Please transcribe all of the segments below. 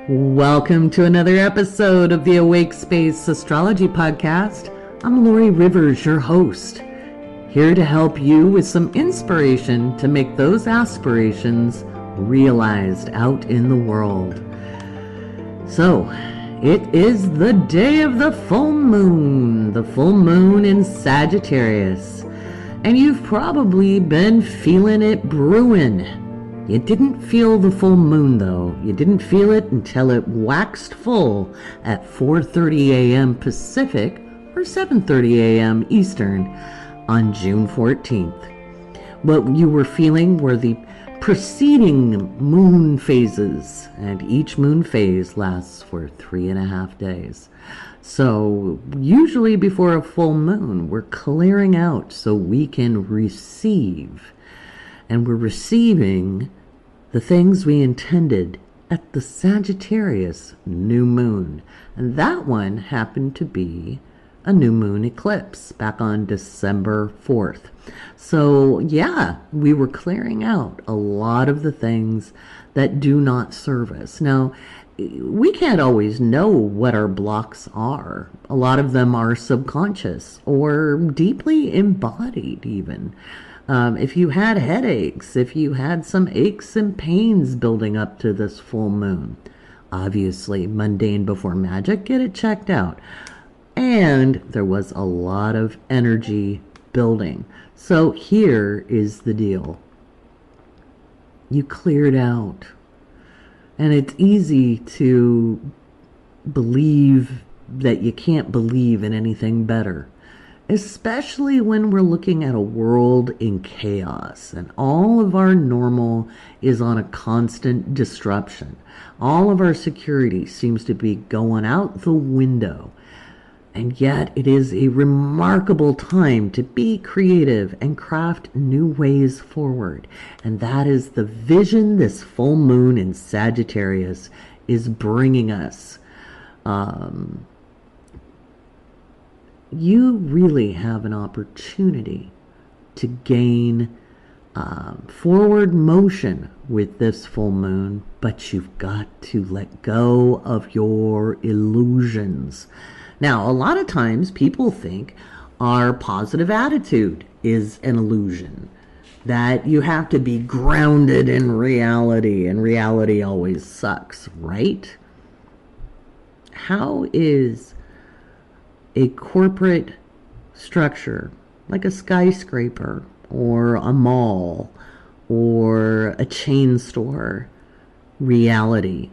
Welcome to another episode of the Awake Space Astrology Podcast. I'm Laurie Rivers, your host, here to help you with some inspiration to make those aspirations realized out in the world. So, it is the day of the full moon in Sagittarius, and you've probably been feeling it brewing. You didn't feel the full moon, though. You didn't feel it until it waxed full at 4:30 a.m. Pacific or 7:30 a.m. Eastern on June 14th. What you were feeling were the preceding moon phases, and each moon phase lasts for 3.5 days. So usually before a full moon, we're clearing out so we can receive. And we're receiving the things we intended at the Sagittarius new moon. And that one happened to be a new moon eclipse back on December 4th. So yeah, we were clearing out a lot of the things that do not serve us. Now, we can't always know what our blocks are. A lot of them are subconscious or deeply embodied even. If you had headaches, if you had some aches and pains building up to this full moon, obviously mundane before magic, get it checked out. And there was a lot of energy building. So here is the deal. You cleared out. And it's easy to believe that you can't believe in anything better, especially when we're looking at a world in chaos and all of our normal is on a constant disruption. All of our security seems to be going out the window. And yet it is a remarkable time to be creative and craft new ways forward. And that is the vision this full moon in Sagittarius is bringing us. You really have an opportunity to gain forward motion with this full moon, but you've got to let go of your illusions. Now, a lot of times people think our positive attitude is an illusion, that you have to be grounded in reality, and reality always sucks, right? How is a corporate structure like a skyscraper or a mall or a chain store reality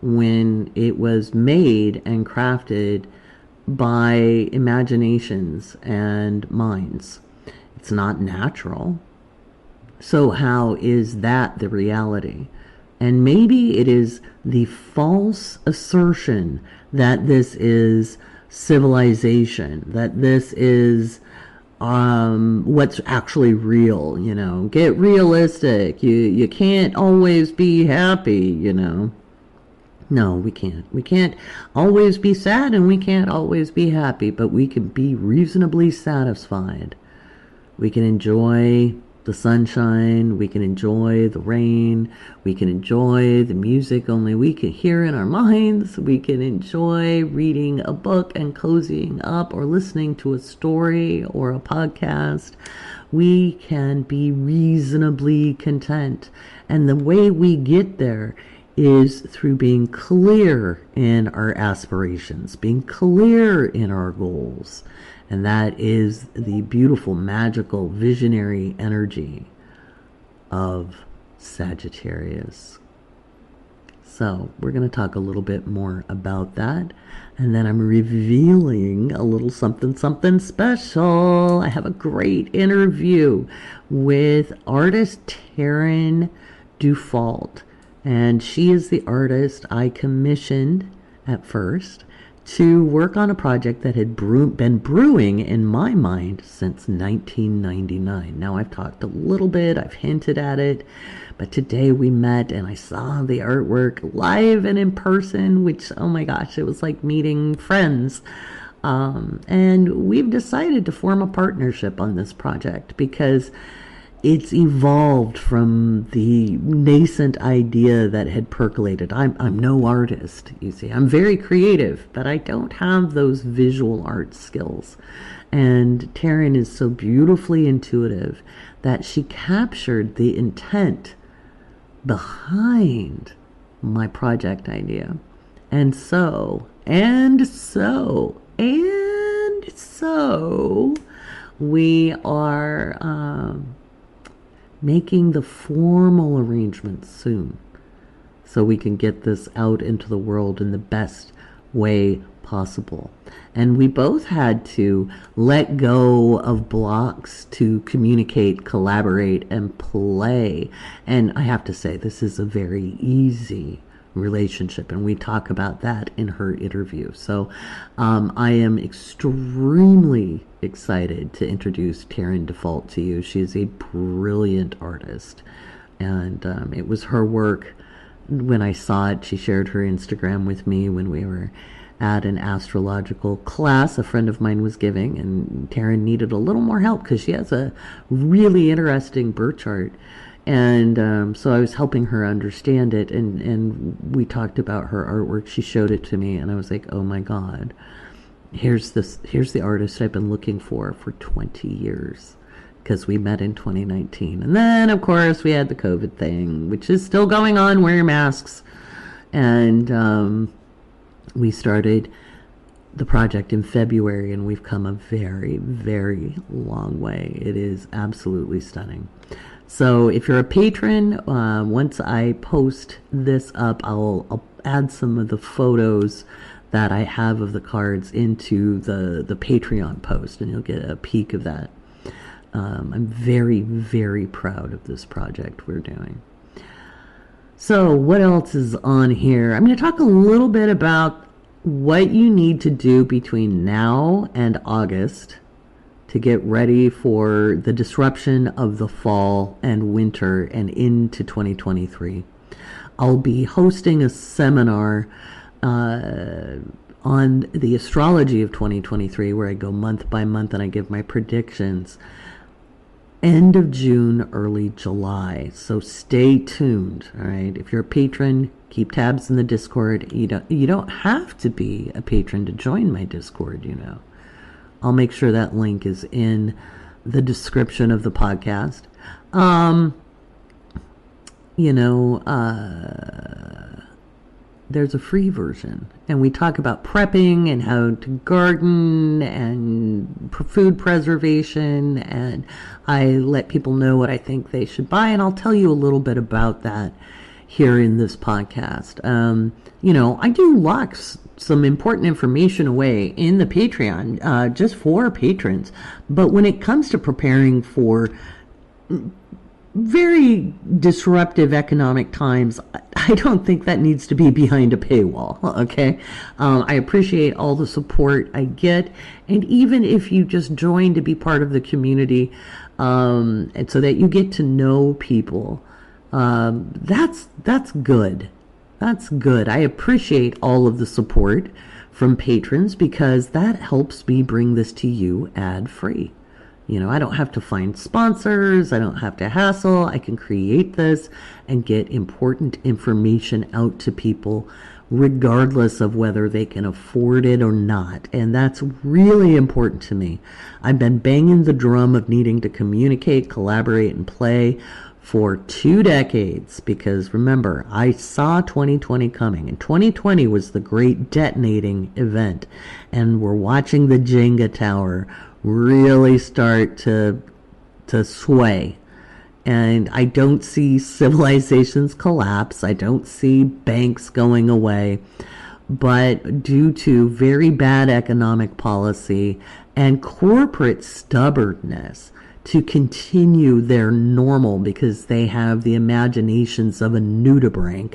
when it was made and crafted by imaginations and minds? It's not natural. So how is that the reality? And maybe it is the false assertion that this is civilization, that this is what's actually real. Get realistic. You can't always be happy. No, we can't. We can't always be sad, and we can't always be happy, but we can be reasonably satisfied. We can enjoy the sunshine, we can enjoy the rain, we can enjoy the music only we can hear in our minds, we can enjoy reading a book and cozying up or listening to a story or a podcast. We can be reasonably content. And the way we get there is through being clear in our aspirations, being clear in our goals. And that is the beautiful, magical, visionary energy of Sagittarius. So we're going to talk a little bit more about that. And then I'm revealing a little something special. I have a great interview with artist Taryn Dufault. And she is the artist I commissioned at first to work on a project that had been brewing in my mind since 1999. Now, I've talked a little bit, I've hinted at it, but today we met and I saw the artwork live and in person, which, oh my gosh, it was like meeting friends. And we've decided to form a partnership on this project because it's evolved from the nascent idea that had percolated. I'm no artist, you see. I'm very creative, but I don't have those visual art skills. And Taryn is so beautifully intuitive that she captured the intent behind my project idea. And so, we are making the formal arrangements soon so we can get this out into the world in the best way possible. And we both had to let go of blocks to communicate, collaborate, and play. And I have to say, this is a very easy relationship, and we talk about that in her interview. So I am extremely excited to introduce Taryn Dufault to you. She is a brilliant artist, and it was her work. When I saw it, she shared her Instagram with me when we were at an astrological class a friend of mine was giving, and Taryn needed a little more help because she has a really interesting birth chart. And so I was helping her understand it, and we talked about her artwork. She showed it to me, and I was like, oh my God, here's the artist I've been looking for 20 years, because we met in 2019. And then, of course, we had the COVID thing, which is still going on, wear your masks. And we started the project in February, and we've come a very, very long way. It is absolutely stunning. So if you're a patron, once I post this up, I'll add some of the photos that I have of the cards into the Patreon post, and you'll get a peek of that. I'm very, very proud of this project we're doing. So what else is on here? I'm going to talk a little bit about what you need to do between now and August to get ready for the disruption of the fall and winter and into 2023. I'll be hosting a seminar on the astrology of 2023, where I go month by month and I give my predictions. End of June, early July. So stay tuned. All right. If you're a patron, keep tabs in the Discord. You don't have to be a patron to join my Discord, you know. I'll make sure that link is in the description of the podcast. There's a free version, and we talk about prepping and how to garden and food preservation, and I let people know what I think they should buy, and I'll tell you a little bit about that here in this podcast. I do lock some important information away in the Patreon just for patrons, but when it comes to preparing for very disruptive economic times, I don't think that needs to be behind a paywall, okay? I appreciate all the support I get, and even if you just join to be part of the community, and so that you get to know people, that's good. That's good. I appreciate all of the support from patrons, because that helps me bring this to you ad-free. I don't have to find sponsors. I don't have to hassle. I can create this and get important information out to people regardless of whether they can afford it or not. And that's really important to me. I've been banging the drum of needing to communicate, collaborate, and play for 2 decades, because remember, I saw 2020 coming, and 2020 was the great detonating event, and we're watching the Jenga tower really start to sway. And I don't see civilizations collapse. I don't see banks going away. But due to very bad economic policy and corporate stubbornness to continue their normal, because they have the imaginations of a nudibranch.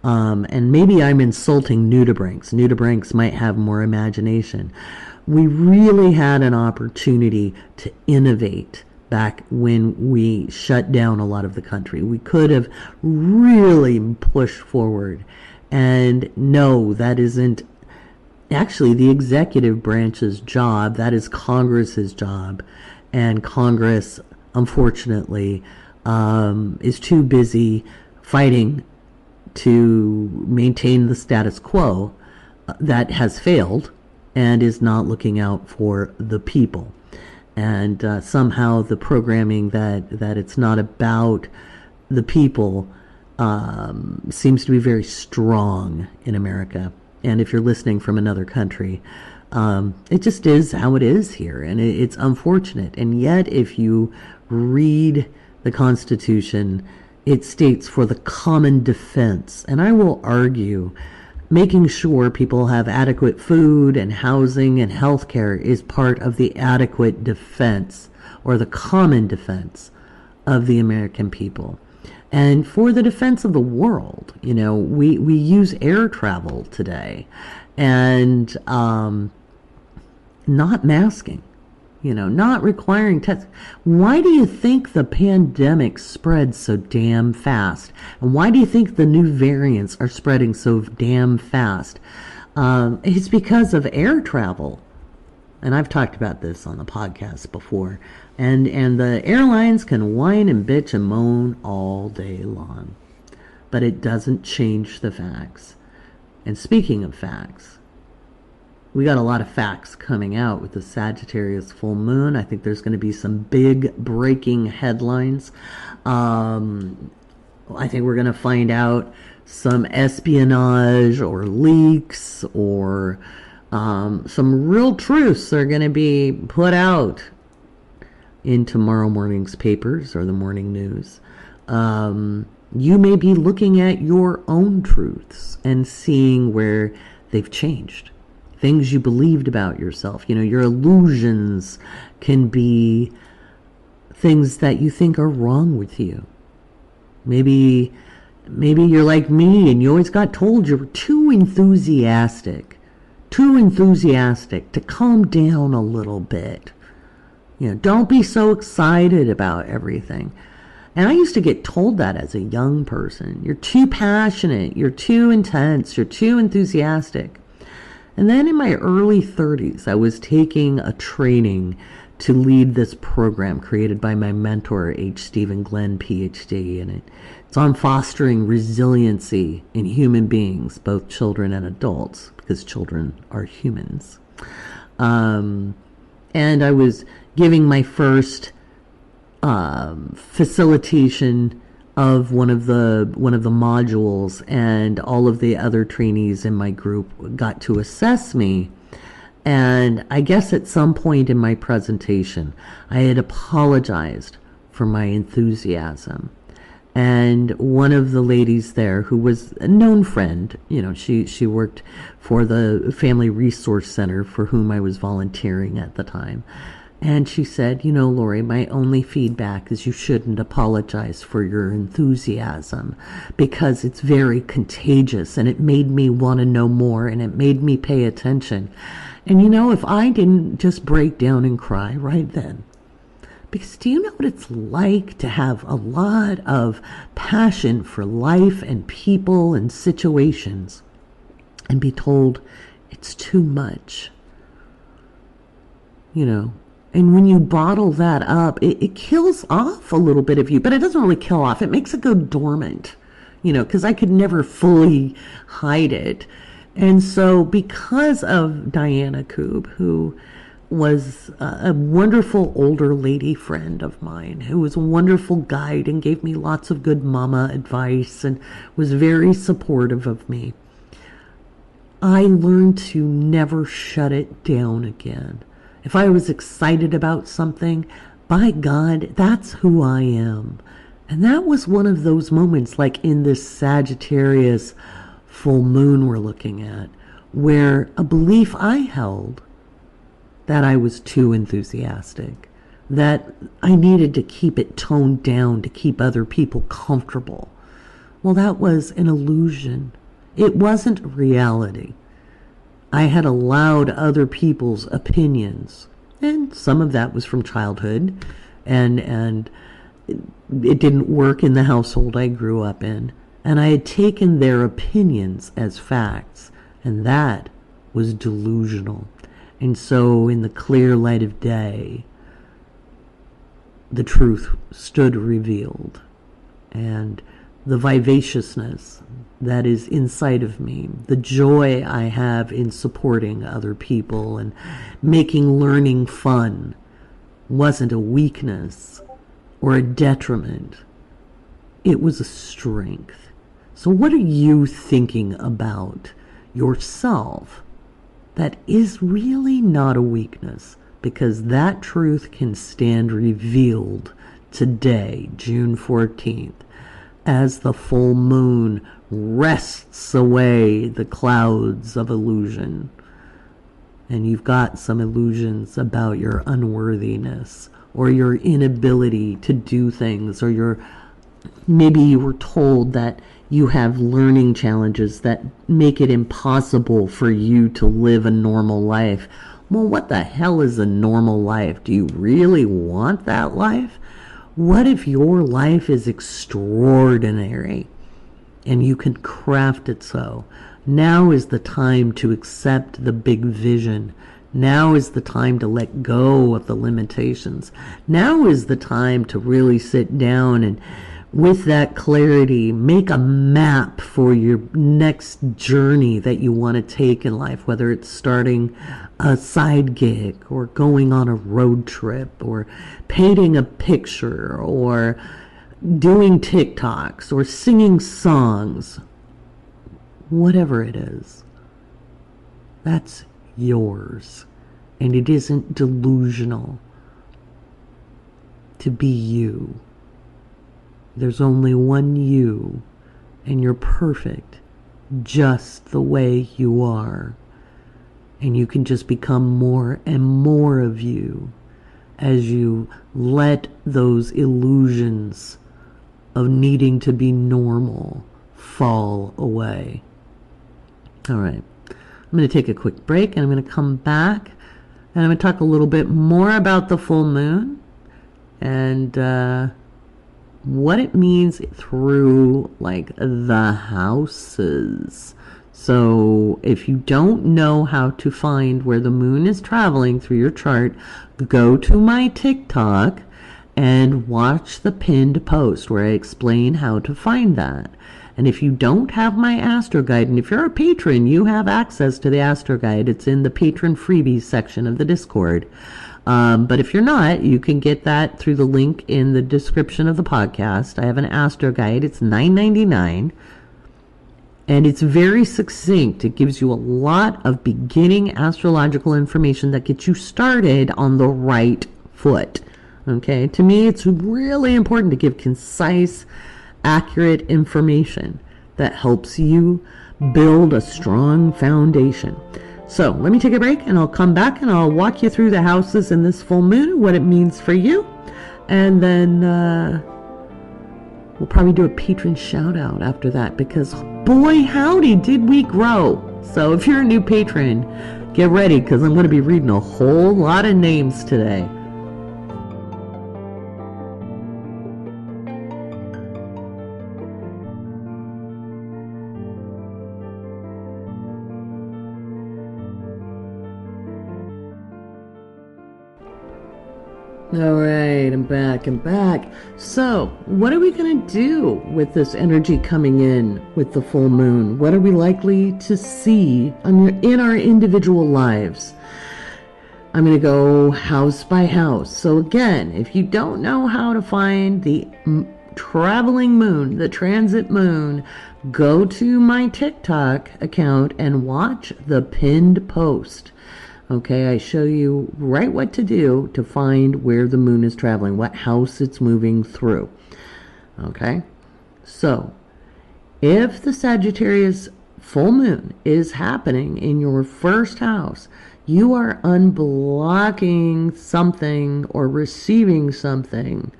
And maybe I'm insulting nudibranchs. Nudibranchs might have more imagination. We really had an opportunity to innovate back when we shut down a lot of the country. We could have really pushed forward. And no, that isn't actually the executive branch's job. That is Congress's job. And Congress unfortunately, is too busy fighting to maintain the status quo that has failed and is not looking out for the people. And somehow the programming that it's not about the people seems to be very strong in America. And if you're listening from another country, it just is how it is here. And it's unfortunate. And yet, if you read the Constitution, it states for the common defense. And I will argue making sure people have adequate food and housing and health care is part of the adequate defense or the common defense of the American people. And for the defense of the world, we use air travel today and not masking, not requiring tests. Why do you think the pandemic spread so damn fast? And why do you think the new variants are spreading so damn fast? It's because of air travel. And I've talked about this on the podcast before. And the airlines can whine and bitch and moan all day long. But it doesn't change the facts. And speaking of facts, we got a lot of facts coming out with the Sagittarius full moon. I think there's going to be some big breaking headlines. I think we're going to find out some espionage or leaks or some real truths are going to be put out in tomorrow morning's papers or the morning news. You may be looking at your own truths and seeing where they've changed. Things you believed about yourself. Your illusions can be things that you think are wrong with you. Maybe you're like me and you always got told you were too enthusiastic to calm down a little bit. Don't be so excited about everything. And I used to get told that as a young person. You're too passionate, you're too intense, you're too enthusiastic. And then in my early 30s, I was taking a training to lead this program created by my mentor, H. Stephen Glenn, PhD. And it's on fostering resiliency in human beings, both children and adults, because children are humans. And I was giving my first facilitation of one of the modules, and all of the other trainees in my group got to assess me. And I guess at some point in my presentation, I had apologized for my enthusiasm. And one of the ladies there, who was a known friend, she worked for the Family Resource Center for whom I was volunteering at the time. And she said, Laurie, my only feedback is you shouldn't apologize for your enthusiasm because it's very contagious and it made me want to know more and it made me pay attention. And if I didn't just break down and cry right then, because do you know what it's like to have a lot of passion for life and people and situations and be told it's too much? And when you bottle that up, it kills off a little bit of you, but it doesn't really kill off. It makes it go dormant, because I could never fully hide it. And so because of Diana Koob, who was a wonderful older lady friend of mine, who was a wonderful guide and gave me lots of good mama advice and was very supportive of me, I learned to never shut it down again. If I was excited about something, by God, that's who I am. And that was one of those moments, like in this Sagittarius full moon we're looking at, where a belief I held that I was too enthusiastic, that I needed to keep it toned down to keep other people comfortable. Well, that was an illusion. It wasn't reality. I had allowed other people's opinions, and some of that was from childhood, and it didn't work in the household I grew up in, and I had taken their opinions as facts, and that was delusional. And so in the clear light of day, the truth stood revealed, and the vivaciousness that is inside of me, the joy I have in supporting other people and making learning fun, wasn't a weakness or a detriment. It was a strength. So what are you thinking about yourself that is really not a weakness? Because that truth can stand revealed today, June 14th, as the full moon wrests away the clouds of illusion. And you've got some illusions about your unworthiness or your inability to do things, or maybe you were told that you have learning challenges that make it impossible for you to live a normal life. Well, what the hell is a normal life? Do you really want that life? What if your life is extraordinary and you can craft it so? Now is the time to accept the big vision. Now is the time to let go of the limitations. Now is the time to really sit down and, with that clarity, make a map for your next journey that you want to take in life, whether it's starting a side gig or going on a road trip or painting a picture or doing TikToks or singing songs. Whatever it is, that's yours, and it isn't delusional to be you. There's only one you, and you're perfect just the way you are. And you can just become more and more of you as you let those illusions of needing to be normal fall away. All right, I'm going to take a quick break, and I'm going to come back, and I'm going to talk a little bit more about the full moon and what it means through like the houses. So if you don't know how to find where the moon is traveling through your chart, go to my TikTok and watch the pinned post where I explain how to find that. And if you don't have my Astro Guide, and if you're a patron, you have access to the Astro Guide. It's in the patron freebies section of the Discord. But if you're not, you can get that through the link in the description of the podcast. I have an Astro Guide. It's $9.99. And it's very succinct. It gives you a lot of beginning astrological information that gets you started on the right foot. Okay? To me, it's really important to give concise, accurate information that helps you build a strong foundation. So let me take a break, and I'll come back and I'll walk you through the houses in this full moon, what it means for you, and then we'll probably do a patron shout out after that, because boy howdy did we grow. So if you're a new patron, get ready, because I'm going to be reading a whole lot of names today. All right, I'm back. So, what are we going to do with this energy coming in with the full moon? What are we likely to see in our individual lives? I'm going to go house by house. So again, if you don't know how to find the traveling moon, the transit moon, go to my TikTok account and watch the pinned post. Okay, I show you right what to do to find where the moon is traveling, what house it's moving through. Okay, so if the Sagittarius full moon is happening in your first house, you are unblocking something or receiving something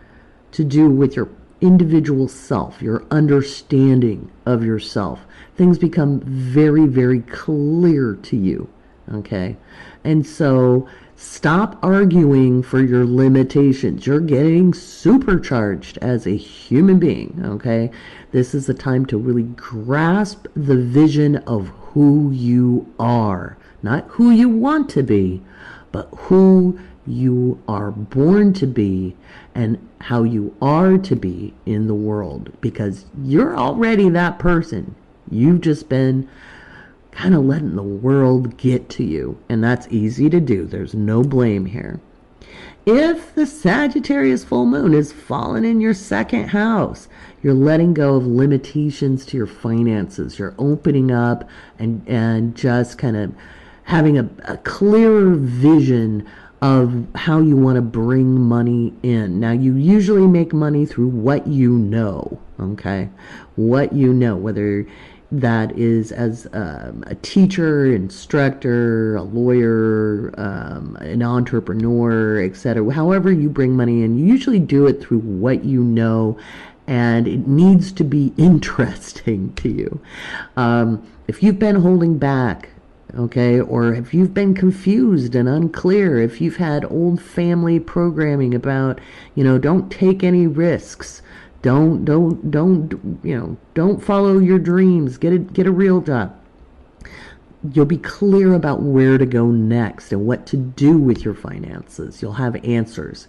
to do with your individual self, your understanding of yourself. Things become very, very clear to you. Okay, and so stop arguing for your limitations. You're getting supercharged as a human being. Okay, this is the time to really grasp the vision of who you are, not who you want to be, but who you are born to be and how you are to be in the world, because you're already that person. You've just been kind of letting the world get to you, and that's easy to do. There's no blame here. If the Sagittarius full moon is falling in your second house, you're letting go of limitations to your finances. You're opening up and just kind of having a clearer vision of how you want to bring money in. Now, you usually make money through what you know, okay? What you know, whether that is as a teacher, instructor, a lawyer, an entrepreneur, etc. However you bring money in, you usually do it through what you know, and it needs to be interesting to you. If you've been holding back, okay, or if you've been confused and unclear, if you've had old family programming about, don't take any risks, don't follow your dreams, get a real job, you'll be clear about where to go next and what to do with your finances. You'll have answers.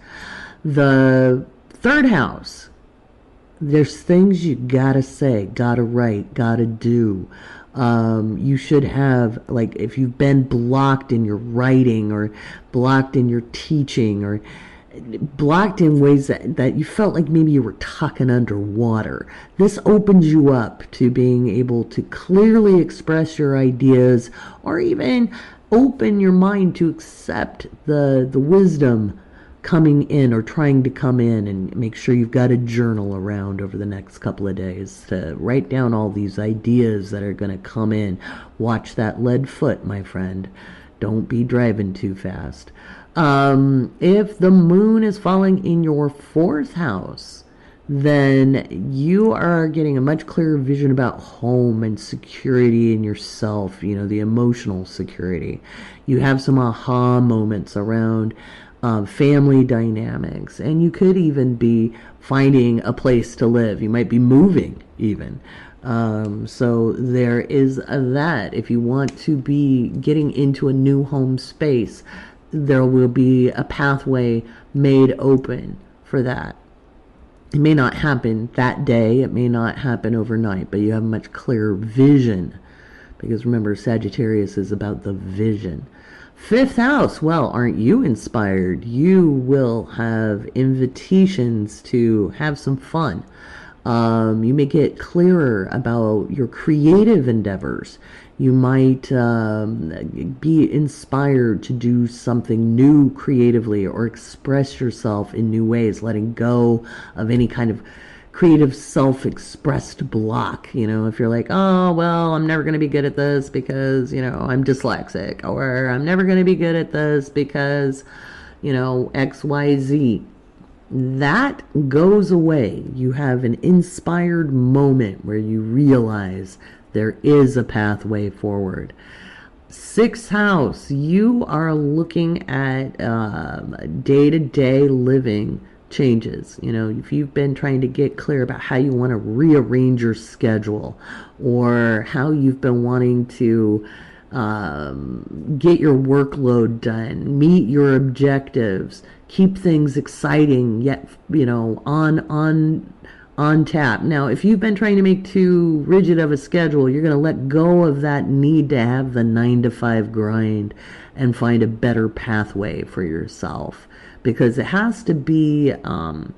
The third house, there's things you gotta say, gotta write, gotta do. You should have, like, if you've been blocked in your writing or blocked in your teaching or blocked in ways that you felt like maybe you were tucking underwater, this opens you up to being able to clearly express your ideas, or even open your mind to accept the wisdom coming in or trying to come in. And make sure you've got a journal around over the next couple of days to write down all these ideas that are going to come in. Watch that lead foot, my friend. Don't be driving too fast. If the moon is falling in your fourth house, then you are getting a much clearer vision about home and security in yourself, the emotional security. You have some aha moments around family dynamics, and you could even be finding a place to live. You might be moving even. So there is that. If you want to be getting into a new home space, there will be a pathway made open for that. It may not happen that day, it may not happen overnight, but you have a much clearer vision, because remember, Sagittarius is about the vision. Fifth house, well, aren't you inspired? You will have invitations to have some fun. You may get clearer about your creative endeavors. You might be inspired to do something new creatively or express yourself in new ways, letting go of any kind of creative self-expressed block. If you're like, oh, well, I'm never going to be good at this because, I'm dyslexic, or I'm never going to be good at this because, XYZ. That goes away. You have an inspired moment where you realize there is a pathway forward. Sixth house, you are looking at day-to-day living changes. If you've been trying to get clear about how you want to rearrange your schedule, or how you've been wanting to get your workload done, meet your objectives, keep things exciting yet on tap. Now, if you've been trying to make too rigid of a schedule, you're going to let go of that need to have the 9-to-5 grind and find a better pathway for yourself, because it has to be not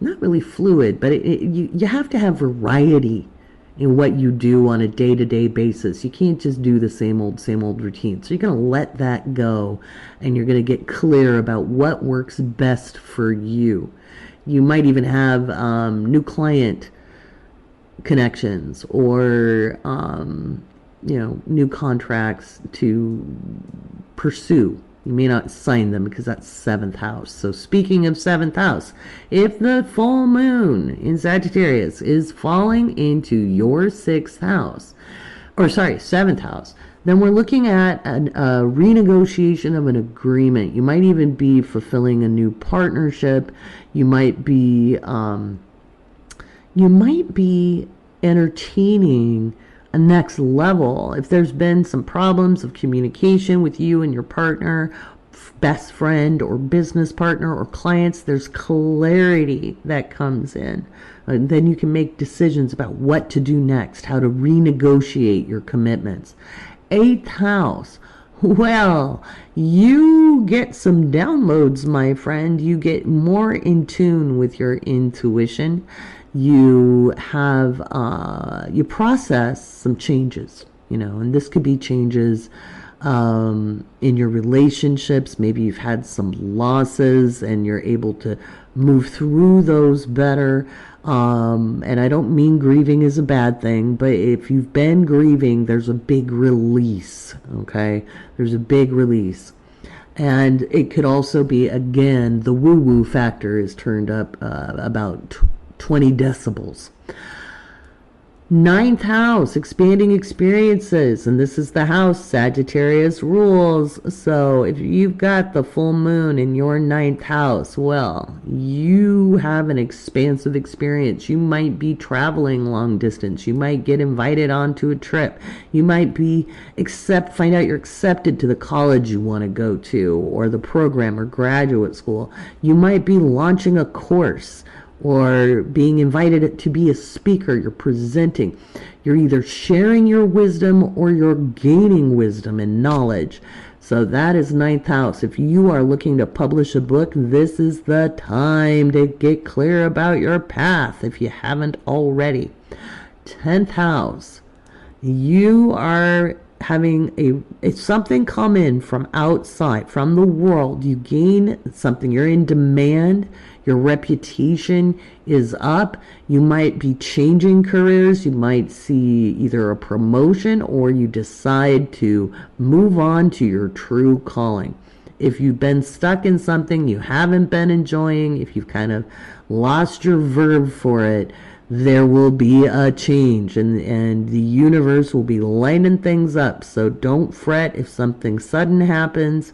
really fluid, but you have to have variety in what you do on a day-to-day basis. You can't just do the same old routine. So you're going to let that go, and you're going to get clear about what works best for you. You might even have new client connections, or new contracts to pursue. You may not sign them because that's seventh house. So speaking of seventh house, if the full moon in Sagittarius is falling into your seventh house, then we're looking at a renegotiation of an agreement. You might even be fulfilling a new partnership. You might be entertaining a next level. If there's been some problems of communication with you and your partner best friend or business partner or clients, there's clarity that comes in. And then you can make decisions about what to do next, how to renegotiate your commitments. Eighth house. Well, you get some downloads, my friend. You get more in tune with your intuition. You have, you process some changes, and this could be changes in your relationships. Maybe you've had some losses and you're able to move through those better. And I don't mean grieving is a bad thing, but if you've been grieving, there's a big release, okay? There's a big release. And it could also be, again, the woo-woo factor is turned up about 20 decibels. Ninth house, expanding experiences, and this is the house Sagittarius rules. So if you've got the full moon in your ninth house, well, you have an expansive experience. You might be traveling long distance. You might get invited onto a trip. You might find out you're accepted to the college you want to go to, or the program or graduate school. You might be launching a course, or being invited to be a speaker. You're presenting. You're either sharing your wisdom or you're gaining wisdom and knowledge. So that is ninth house. If you are looking to publish a book, this is the time to get clear about your path if you haven't already. 10th house. You are having something come in from outside, from the world. You gain something. You're in demand. Your reputation is up. You might be changing careers. You might see either a promotion or you decide to move on to your true calling. If you've been stuck in something you haven't been enjoying, if you've kind of lost your verve for it, there will be a change, and the universe will be lighting things up. So don't fret if something sudden happens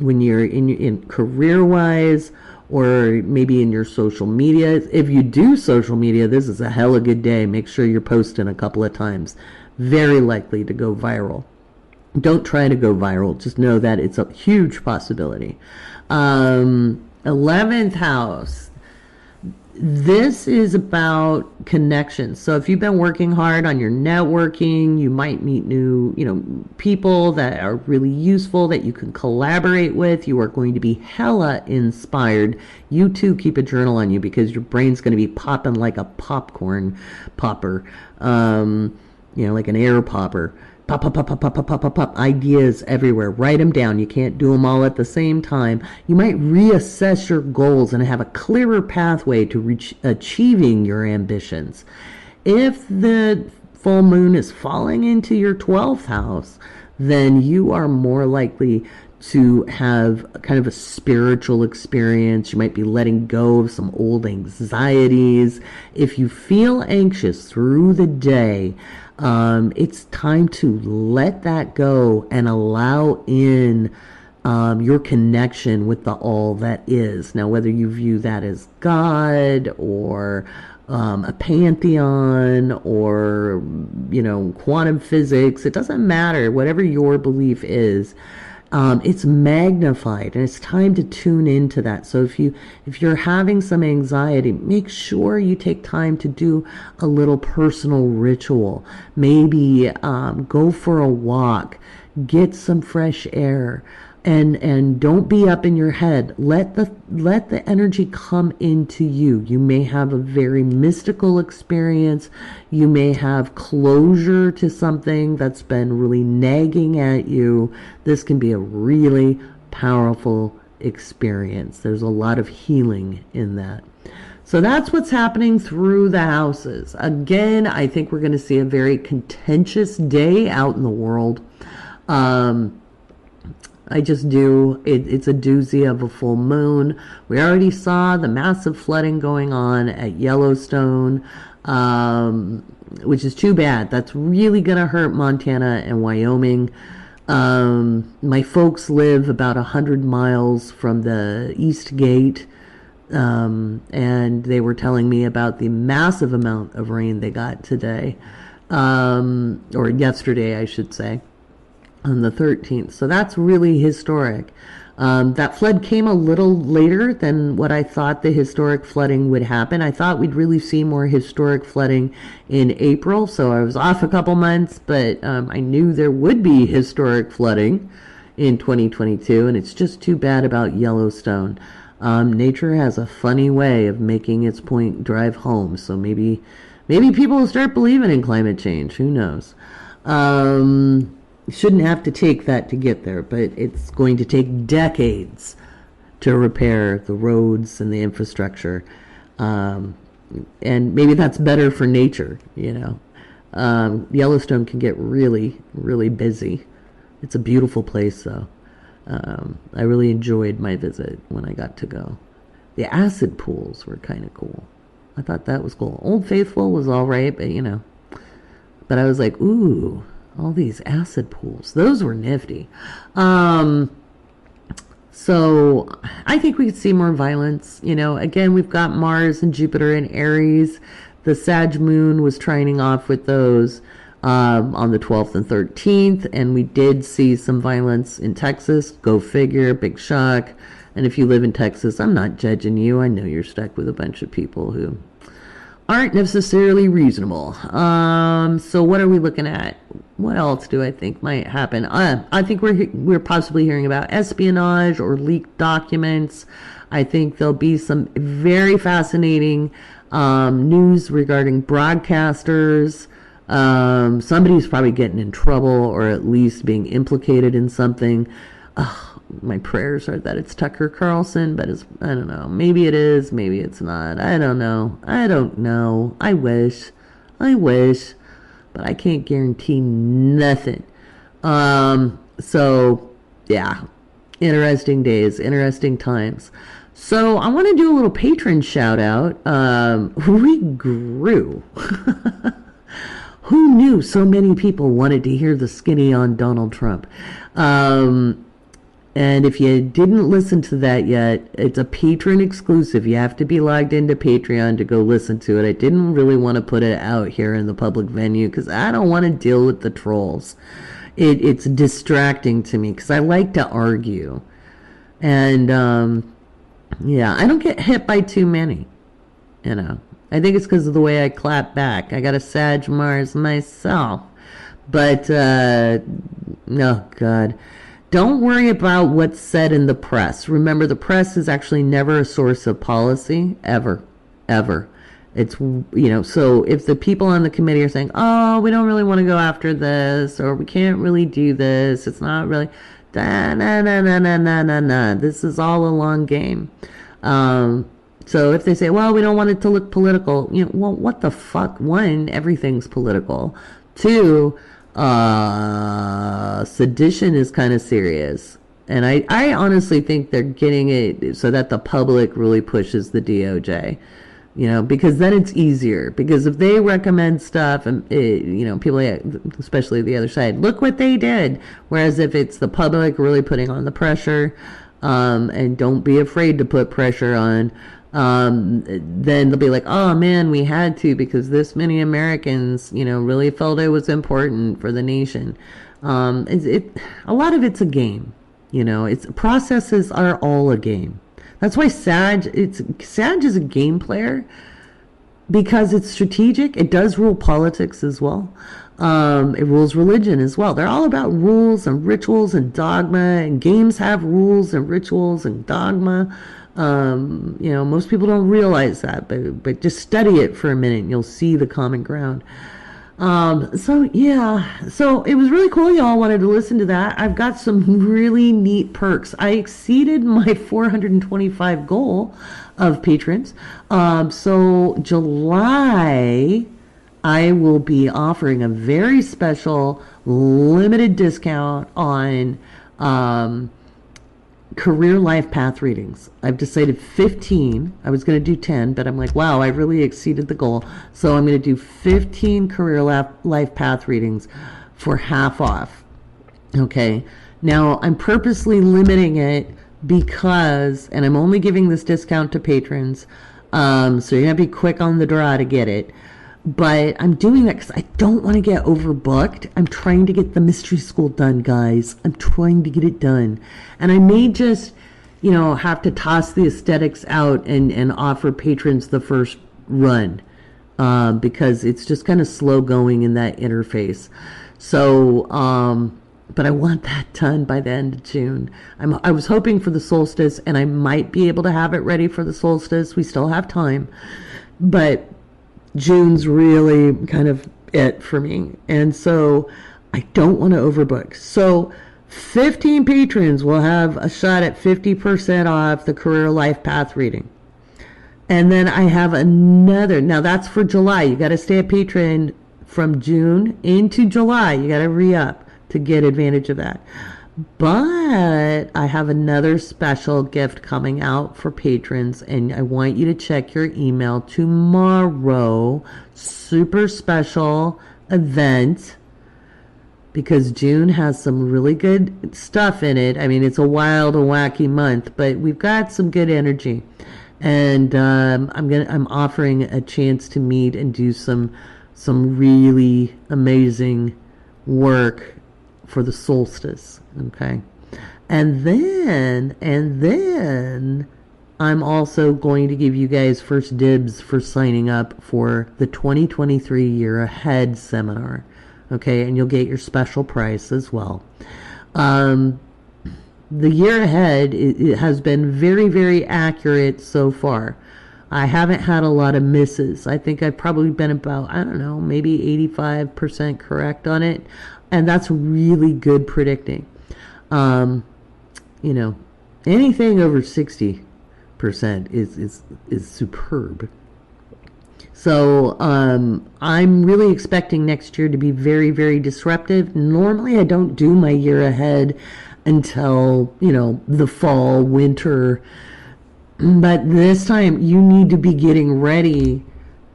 when you're in career-wise, or maybe in your social media. If you do social media, this is a hella good day. Make sure you're posting a couple of times. Very likely to go viral. Don't try to go viral. Just know that it's a huge possibility. 11th house. This is about connections. So if you've been working hard on your networking, you might meet new, people that are really useful that you can collaborate with. You are going to be hella inspired. You too keep a journal on you because your brain's going to be popping like a popcorn popper, like an air popper. Pop, pop, pop, pop, pop, pop, pop, pop, pop. Ideas everywhere. Write them down. You can't do them all at the same time. You might reassess your goals and have a clearer pathway to reach achieving your ambitions. If the full moon is falling into your 12th house, then you are more likely to have kind of a spiritual experience. You might be letting go of some old anxieties. If you feel anxious through the day, it's time to let that go and allow in your connection with the all that is. Now, whether you view that as God or a pantheon or, quantum physics, it doesn't matter. Whatever your belief is, it's magnified, and it's time to tune into that. So if you're having some anxiety, make sure you take time to do a little personal ritual. Maybe go for a walk, get some fresh air, and don't be up in your head. Let the energy come into you. You may have a very mystical experience. You may have closure to something that's been really nagging at you. This can be a really powerful experience. There's a lot of healing in that. So that's what's happening through the houses. Again, I think we're going to see a very contentious day out in the world. I just do. It's a doozy of a full moon. We already saw the massive flooding going on at Yellowstone, which is too bad. That's really going to hurt Montana and Wyoming. My folks live about 100 miles from the East Gate, and they were telling me about the massive amount of rain they got today, or yesterday, I should say, on the 13th. So that's really historic. That flood came a little later than what I thought the historic flooding would happen. I thought we'd really see more historic flooding in April, so I was off a couple months, but I knew there would be historic flooding in 2022, and it's just too bad about Yellowstone. Nature has a funny way of making its point drive home, so maybe people will start believing in climate change. Who knows? Shouldn't have to take that to get there, but it's going to take decades to repair the roads and the infrastructure. And maybe that's better for nature, Yellowstone can get really, really busy. It's a beautiful place, though. I really enjoyed my visit when I got to go. The acid pools were kind of cool. I thought that was cool. Old Faithful was all right, but But I was like, ooh, all these acid pools. Those were nifty. So I think we could see more violence. Again, we've got Mars and Jupiter and Aries. The Sag moon was trining off with those on the 12th and 13th, and we did see some violence in Texas. Go figure, big shock. And if you live in Texas, I'm not judging you. I know you're stuck with a bunch of people who aren't necessarily reasonable. So what are we looking at? What else do I think might happen? I think we're possibly hearing about espionage or leaked documents. I think there'll be some very fascinating news regarding broadcasters. Somebody's probably getting in trouble or at least being implicated in something. My prayers are that it's Tucker Carlson, but I don't know. Maybe it is, maybe it's not. I don't know. I wish, but I can't guarantee nothing. So yeah, interesting days, interesting times. So I want to do a little patron shout out. We grew. Who knew so many people wanted to hear the skinny on Donald Trump? And if you didn't listen to that yet, it's a patron exclusive. You have to be logged into Patreon to go listen to it. I didn't really want to put it out here in the public venue because I don't want to deal with the trolls. It's distracting to me because I like to argue. And, yeah, I don't get hit by too many, I think it's because of the way I clap back. I got a Sag Mars myself. But, oh, God. Don't worry about what's said in the press. Remember, the press is actually never a source of policy, ever. It's, so if the people on the committee are saying, oh, we don't really want to go after this, or we can't really do this, it's not really, nah. This is all a long game. So if they say, well, we don't want it to look political, well, what the fuck? One, everything's political. Two, sedition is kind of serious. And I honestly think they're getting it so that the public really pushes the DOJ, because then it's easier. Because if they recommend stuff and, people, especially the other side, look what they did. Whereas if it's the public really putting on the pressure, and don't be afraid to put pressure on, then they'll be like, oh man, we had to because this many Americans, really felt it was important for the nation. A lot of it's a game, it's processes are all a game. That's why Sag is a game player because it's strategic. It does rule politics as well. It rules religion as well. They're all about rules and rituals and dogma, and games have rules and rituals and dogma. Most people don't realize that, but just study it for a minute and you'll see the common ground. So it was really cool y'all wanted to listen to that. I've got some really neat perks. I exceeded my 425 goal of patrons. So July, I will be offering a very special limited discount on career life path readings. I've decided 15. I was going to do 10, but I'm like, wow, I really exceeded the goal. So I'm going to do 15 career life path readings for half off. Okay. Now I'm purposely limiting it because, and I'm only giving this discount to patrons. So you're going to be quick on the draw to get it. But I'm doing that because I don't want to get overbooked. I'm trying to get the mystery school done, guys. I'm trying to get it done. And I may just, have to toss the aesthetics out and offer patrons the first run because it's just kind of slow going in that interface. So, but I want that done by the end of June. I was hoping for the solstice, and I might be able to have it ready for the solstice. We still have time. But June's really kind of it for me. And so I don't want to overbook. So 15 patrons will have a shot at 50% off the career life path reading. And then I have another. Now that's for July. You got to stay a patron from June into July. You got to re-up to get advantage of that. But I have another special gift coming out for patrons, and I want you to check your email tomorrow. Super special event, because June has some really good stuff in it. I mean, it's a wild and wacky month, but we've got some good energy. And I'm offering a chance to meet and do some really amazing work for the solstice. Okay. And then I'm also going to give you guys first dibs for signing up for the 2023 Year Ahead seminar. Okay. And you'll get your special price as well. The year ahead, it has been very, very accurate so far. I haven't had a lot of misses. I think I've probably been about, maybe 85% correct on it. And that's really good predicting. Anything over 60% is superb. So I'm really expecting next year to be very, very disruptive. Normally I don't do my year ahead until, the fall, winter. But this time you need to be getting ready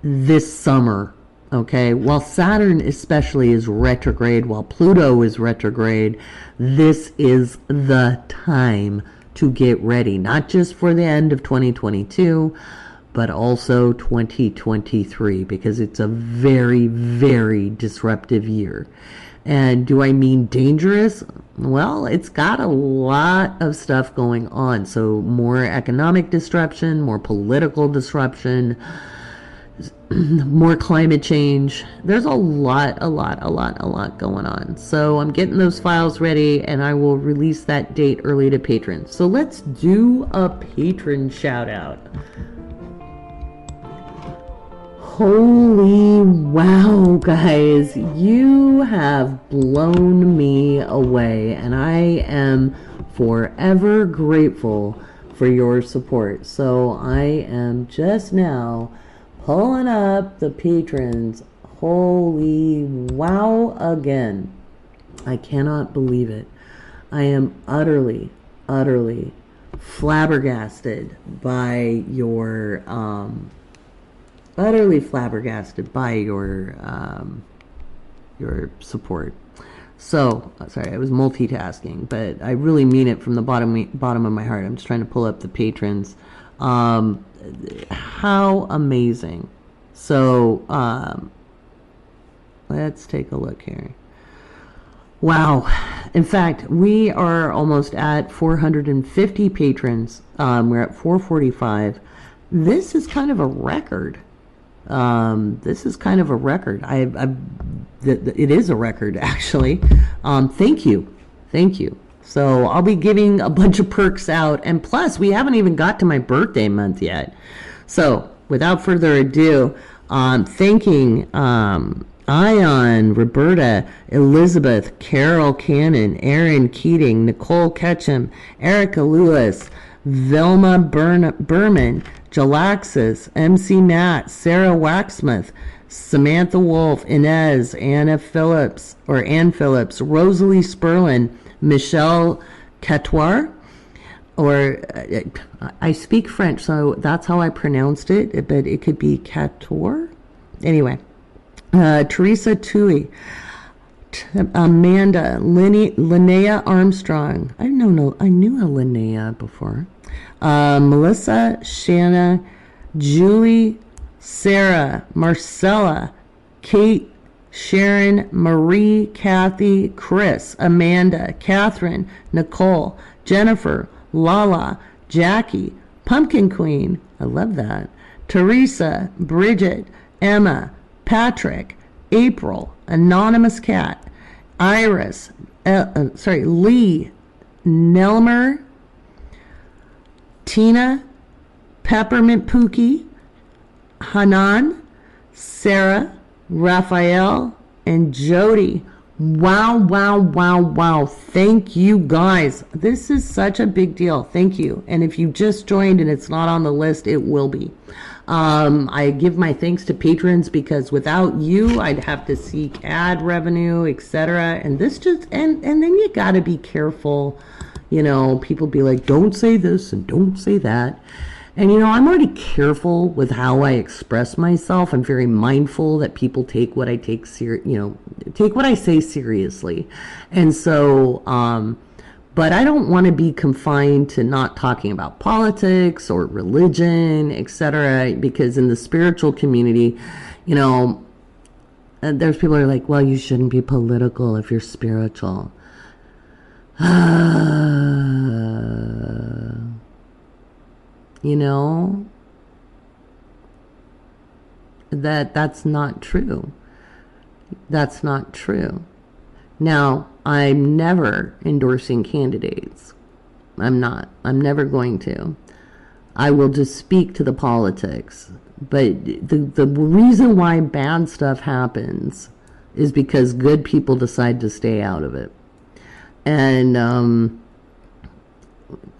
this summer. Okay, while Saturn especially is retrograde, while Pluto is retrograde, this is the time to get ready, not just for the end of 2022, but also 2023, because it's a very, very disruptive year. And do I mean dangerous? Well, it's got a lot of stuff going on. So more economic disruption, more political disruption, more climate change. There's a lot going on. So I'm getting those files ready, and I will release that date early to patrons. So let's do a patron shout out. Holy wow, guys, you have blown me away, and I am forever grateful for your support. So I am just now pulling up the patrons. Holy wow again. I cannot believe it. I am utterly flabbergasted by your your support. So, sorry, I was multitasking, but I really mean it from the bottom of my heart. I'm just trying to pull up the patrons. How amazing. So, let's take a look here. Wow. In fact, we are almost at 450 patrons. We're at 445. This is kind of a record. It is a record, actually. Thank you. So I'll be giving a bunch of perks out, and plus we haven't even got to my birthday month yet. So without further ado, thanking Ion, Roberta, Elizabeth, Carol Cannon, Aaron Keating, Nicole Ketchum, Erica Lewis, Velma Berman, Jalaxis, MC Matt, Sarah Waxsmith, Samantha Wolf, Inez, Anne Phillips, Rosalie Sperlin, Michelle Catoir, or I speak French, so that's how I pronounced it, but it could be Catoir. Anyway, Teresa Tui, Amanda, Linnea Armstrong. I knew a Linnea before. Melissa, Shanna, Julie, Sarah, Marcella, Kate, Sharon, Marie, Kathy, Chris, Amanda, Catherine, Nicole, Jennifer, Lala, Jackie, Pumpkin Queen, I love that, Teresa, Bridget, Emma, Patrick, April, Anonymous Cat, Iris, Lee, Nelmer, Tina, Peppermint Pookie, Hanan, Sarah, Raphael, and Jody. Wow, wow, wow, wow. Thank you guys. This is such a big deal. Thank you. And if you just joined and it's not on the list, it will be. I give my thanks to patrons because without you, I'd have to seek ad revenue, etc. And this just, and then you got to be careful. You know, people be like, don't say this and don't say that. And, you know, I'm already careful with how I express myself. I'm very mindful that people take what I take take what I say seriously. And so, but I don't want to be confined to not talking about politics or religion, etc. Because in the spiritual community, you know, there's people who are like, well, you shouldn't be political if you're spiritual. You know, that's not true. That's not true. Now, I'm never endorsing candidates. I'm not. I'm never going to. I will just speak to the politics. But the reason why bad stuff happens is because good people decide to stay out of it. And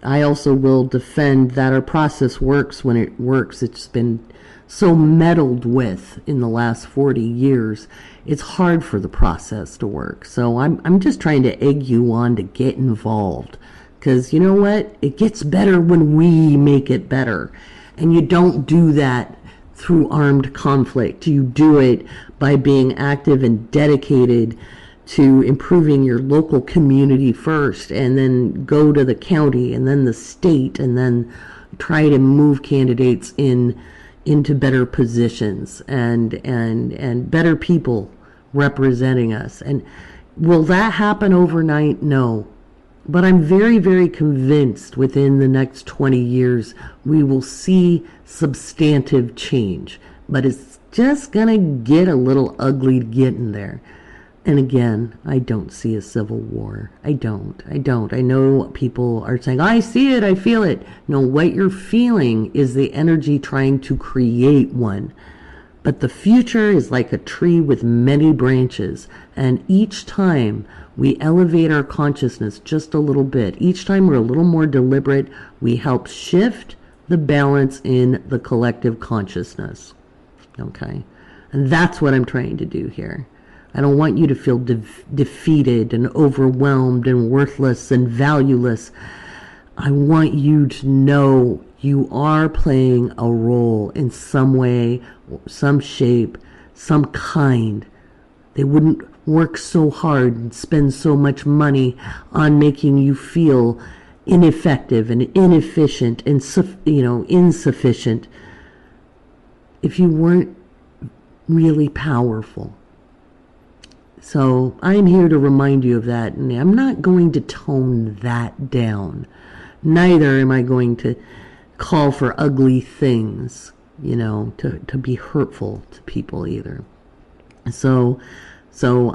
I also will defend that our process works when it works. It's been so meddled with in the last 40 years. It's hard for the process to work. So I'm just trying to egg you on to get involved. Because you know what? It gets better when we make it better. And you don't do that through armed conflict. You do it by being active and dedicated to improving your local community first, and then go to the county, and then the state, and then try to move candidates into better positions and better people representing us. And will that happen overnight? No. But I'm very, very convinced within the next 20 years we will see substantive change. But it's just going to get a little ugly getting there. And again, I don't see a civil war. I don't. I know people are saying, I see it, I feel it. No, what you're feeling is the energy trying to create one. But the future is like a tree with many branches. And each time we elevate our consciousness just a little bit, each time we're a little more deliberate, we help shift the balance in the collective consciousness. Okay? And that's what I'm trying to do here. I don't want you to feel defeated and overwhelmed and worthless and valueless. I want you to know you are playing a role in some way, some shape, some kind. They wouldn't work so hard and spend so much money on making you feel ineffective and inefficient and insufficient if you weren't really powerful. So I'm here to remind you of that, and I'm not going to tone that down. Neither am I going to call for ugly things, to be hurtful to people either. So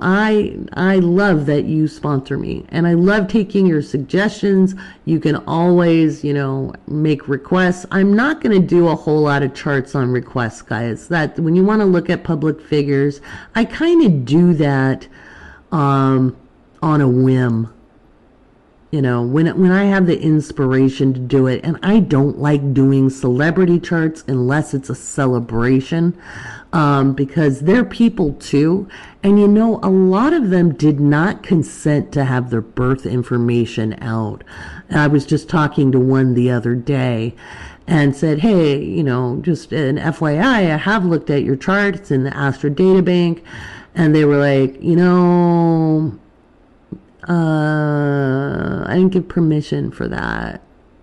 I love that you sponsor me, and I love taking your suggestions. You can always, make requests. I'm not going to do a whole lot of charts on requests, guys. That when you want to look at public figures, I kind of do that on a whim. When I have the inspiration to do it, and I don't like doing celebrity charts unless it's a celebration, because they're people too, and a lot of them did not consent to have their birth information out. I was just talking to one the other day and said, hey, just an FYI, I have looked at your charts in the Astro Data Bank, and they were like, I didn't give permission for that.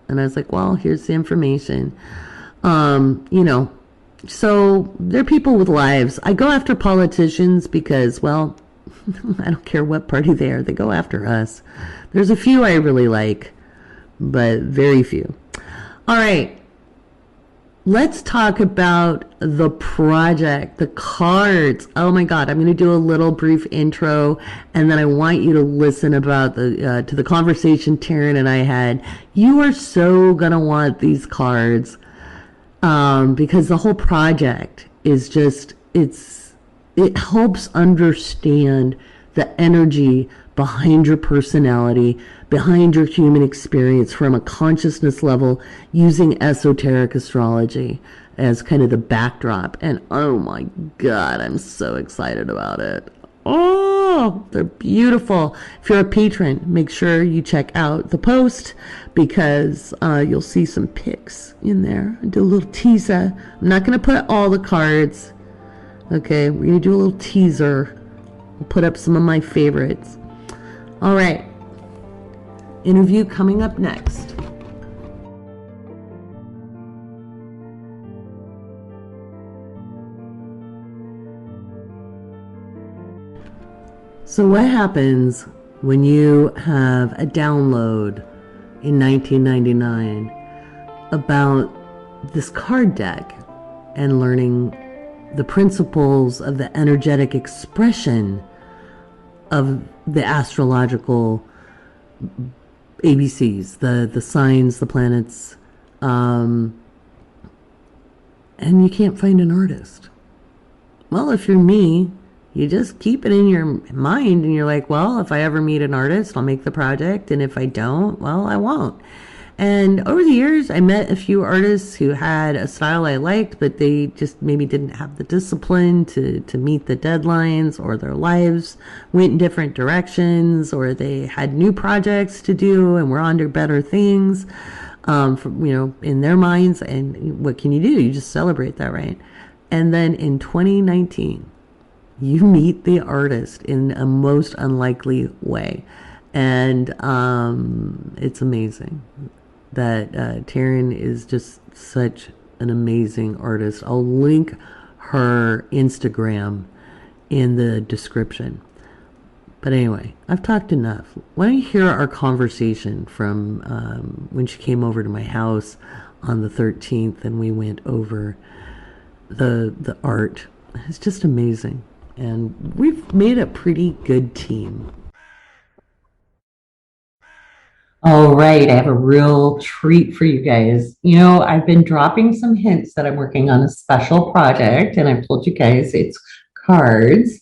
And I was like, well, here's the information. So they're people with lives. I go after politicians because, well, I don't care what party they are. They go after us. There's a few I really like, but very few. All right. Let's talk about the project, the cards. Oh my God, I'm going to do a little brief intro, and then I want you to listen about to the conversation Taryn and I had. You are so going to want these cards because the whole project is just, it helps understand the energy behind your personality, behind your human experience from a consciousness level using esoteric astrology as kind of the backdrop. And oh my God, I'm so excited about it. Oh, they're beautiful. If you're a patron, make sure you check out the post because you'll see some pics in there. I do a little teaser. I'm not going to put all the cards. Okay, we're going to do a little teaser. I'll put up some of my favorites. All right. Interview coming up next. So what happens when you have a download in 1999 about this card deck and learning the principles of the energetic expression of the astrological ABCs, the signs, the planets, and you can't find an artist? Well, if you're me, you just keep it in your mind and you're like, well, if I ever meet an artist, I'll make the project. And if I don't, well, I won't. And over the years, I met a few artists who had a style I liked, but they just maybe didn't have the discipline to meet the deadlines, or their lives went in different directions, or they had new projects to do and were on to better things, in their minds. And what can you do? You just celebrate that, right? And then in 2019, you meet the artist in a most unlikely way. And it's amazing that Taryn is just such an amazing artist. I'll link her Instagram in the description. But anyway, I've talked enough. Why don't you hear our conversation from when she came over to my house on the 13th and we went over the art. It's just amazing. And we've made a pretty good team. All right, I have a real treat for you guys. I've been dropping some hints that I'm working on a special project, and I've told you guys it's cards.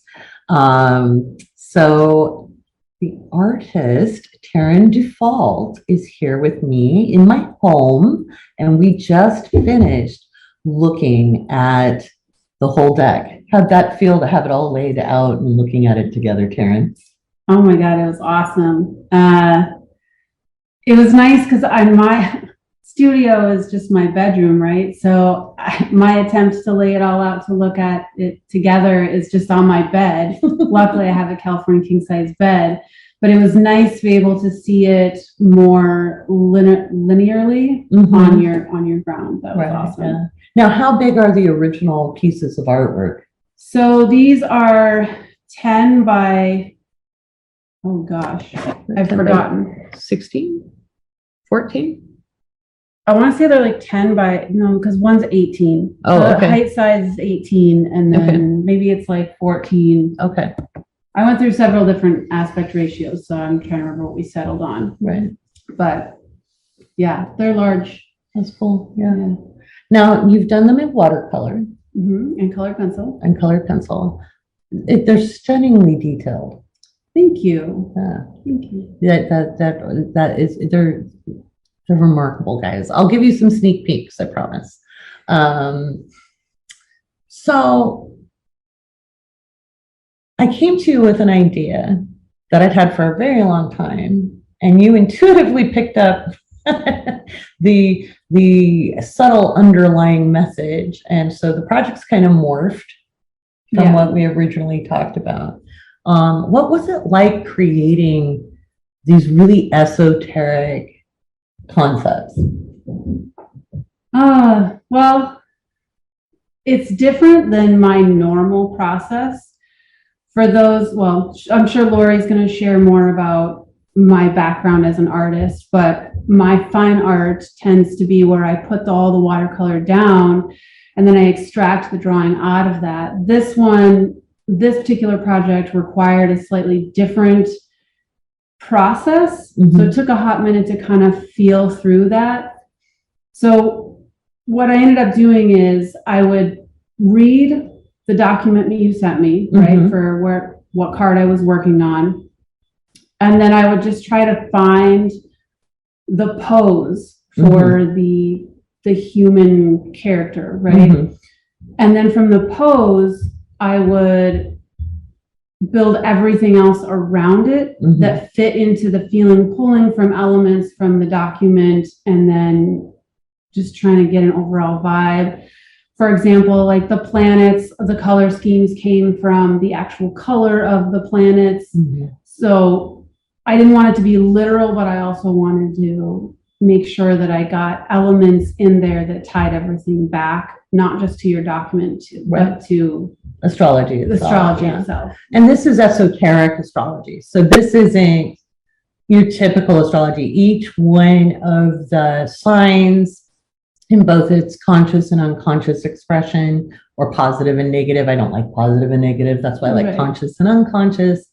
So the artist, Taryn Dufault, is here with me in my home, and we just finished looking at the whole deck. How'd that feel to have it all laid out and looking at it together, Taryn? Oh my God, it was awesome. It was nice because my studio is just my bedroom, right? So my attempt to lay it all out to look at it together is just on my bed. Luckily, I have a California king size bed, but it was nice to be able to see it more linearly on your ground. That was awesome. Yeah. Now, how big are the original pieces of artwork? So these are 10 by, oh gosh, I've forgotten. 16? 14? I want to say they're like 10 by, no, because one's 18. Oh, the okay. height size is 18, and then maybe it's like 14. Okay. I went through several different aspect ratios, so I'm trying to remember what we settled on. Right. But yeah, they're large. That's cool. Yeah. Now, you've done them in watercolor. And colored pencil. And colored pencil. They're stunningly detailed. Thank you. Yeah. Thank you. That is, they're remarkable, guys. I'll give you some sneak peeks, I promise. So I came to you with an idea that I'd had for a very long time, and you intuitively picked up the subtle underlying message. And so the project's kind of morphed from what we originally talked about. What was it like creating these really esoteric concepts? Well, it's different than my normal process. For those, well, I'm sure Laurie's going to share more about my background as an artist, but my fine art tends to be where I put all the watercolor down and then I extract the drawing out of that. This particular project required a slightly different process. Mm-hmm. So it took a hot minute to kind of feel through that. So what I ended up doing is I would read the document that you sent me, mm-hmm. right, for what card I was working on. And then I would just try to find the pose for mm-hmm. the human character, right? Mm-hmm. And then from the pose, I would build everything else around it mm-hmm. that fit into the feeling, pulling from elements from the document, and then just trying to get an overall vibe. For example, like the planets, the color schemes came from the actual color of the planets. Mm-hmm. So I didn't want it to be literal, but I also wanted to make sure that I got elements in there that tied everything back, not just to your document, but to astrology itself. Itself. And this is esoteric astrology. So this isn't your typical astrology. Each one of the signs in both its conscious and unconscious expression, or positive and negative. I don't like positive and negative. That's why I like right. conscious and unconscious.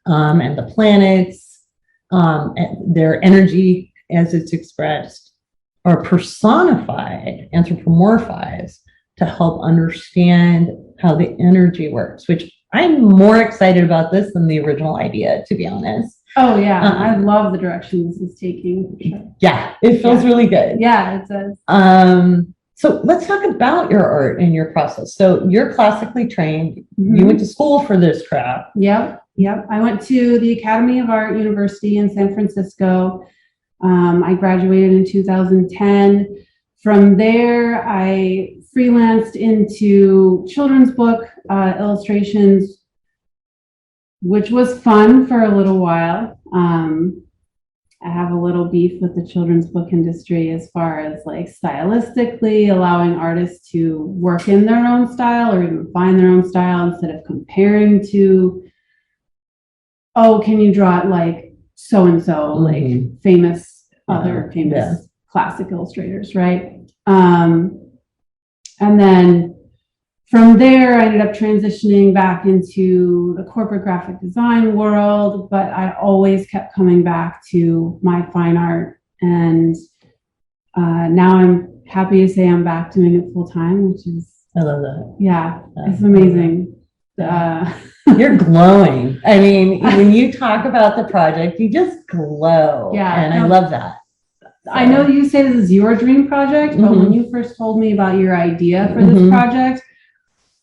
And the planets, and their energy as it's expressed, are personified, anthropomorphized, to help understand how the energy works, which I'm more excited about this than the original idea, to be honest. Oh yeah, I love the direction this is taking. Sure. Yeah, it feels really good. Yeah, it does. So let's talk about your art and your process. So you're classically trained. Mm-hmm. You went to school for this crap. Yep. I went to the Academy of Art University in San Francisco. I graduated in 2010. From there, I freelanced into children's book illustrations, which was fun for a little while. I have a little beef with the children's book industry as far as like stylistically allowing artists to work in their own style or even find their own style instead of comparing to, oh, can you draw it like so-and-so, like famous classic illustrators, right? And then from there, I ended up transitioning back into the corporate graphic design world, but I always kept coming back to my fine art. And now I'm happy to say I'm back doing it full time, which is... I love that. Yeah, it's amazing. You're glowing. I mean, when you talk about the project, you just glow. Yeah. And I love that. So. I know you say this is your dream project, but when you first told me about your idea for this project,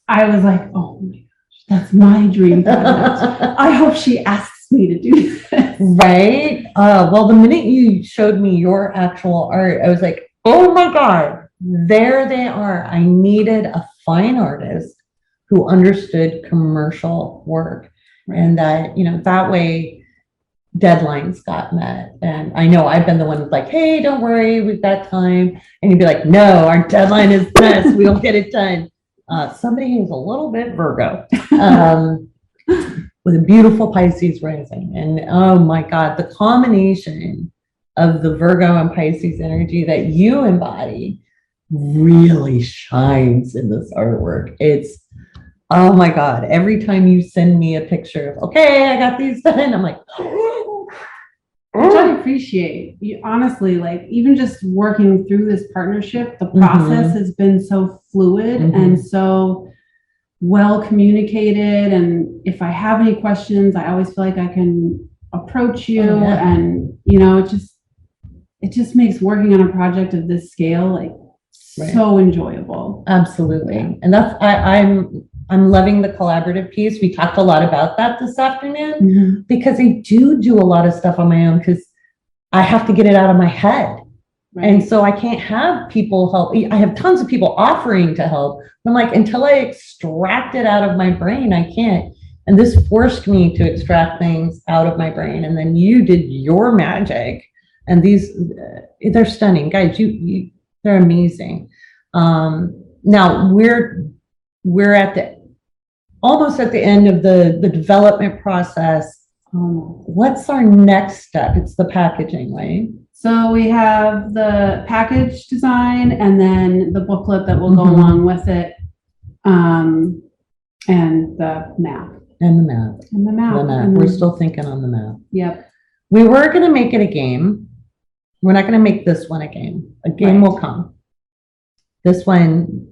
I was like, oh my gosh, that's my dream project. I hope she asks me to do this. Right? Well, the minute you showed me your actual art, I was like, oh my God, there they are. I needed a fine artist who understood commercial work, and that, that way deadlines got met. And I know I've been the one who's like, hey, don't worry, we've got time. And you'd be like, no, our deadline is this. We'll get it done. Somebody who's a little bit Virgo, with a beautiful Pisces rising. And oh my God, the combination of the Virgo and Pisces energy that you embody really shines in this artwork. It's, oh my God, every time you send me a picture of, okay, I got these done, I'm like, which I appreciate. You, honestly, like even just working through this partnership, the process has been so fluid and so well communicated. And if I have any questions, I always feel like I can approach you. And it just makes working on a project of this scale like so enjoyable. Absolutely. Yeah. And that's I'm loving the collaborative piece. We talked a lot about that this afternoon because I do a lot of stuff on my own because I have to get it out of my head. Right. And so I can't have people help. I have tons of people offering to help. I'm like, until I extract it out of my brain, I can't. And this forced me to extract things out of my brain. And then you did your magic. And these, they're stunning. Guys, they're amazing. now we're at the almost at the end of the development process. What's our next step? It's the packaging, right? So we have the package design and then the booklet that will go along with it, and the map. And the map. And the map. The map. We're still thinking on the map. Yep. We were going to make it a game. We're not going to make this one a game. A game will come. This one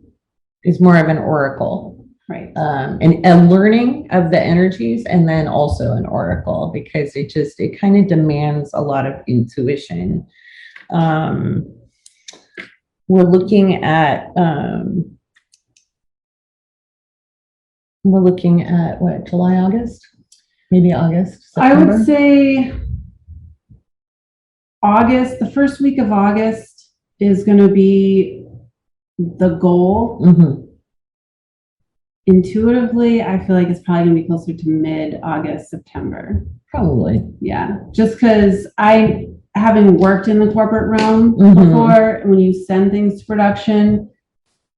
is more of an oracle. Right. And a learning of the energies, and then also an oracle, because it kind of demands a lot of intuition. We're looking at what, July, August? Maybe August, September? I would say August, the first week of August is going to be the goal. Intuitively, I feel like it's probably going to be closer to mid-August, September. Probably. Yeah. Just because having worked in the corporate realm before, when you send things to production,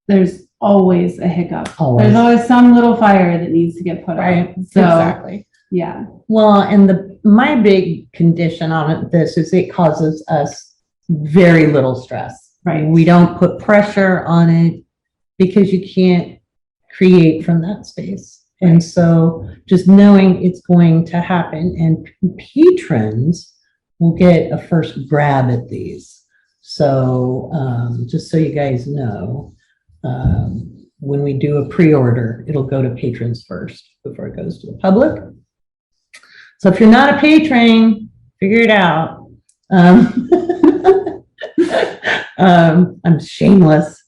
there's always a hiccup. Always. There's always some little fire that needs to get put out. So, exactly. Yeah. Well, and my big condition on this is it causes us very little stress. Right. We don't put pressure on it because you can't create from that space. And so just knowing it's going to happen, and patrons will get a first grab at these. So just so you guys know, when we do a pre-order, it'll go to patrons first before it goes to the public. So if you're not a patron, figure it out. I'm shameless,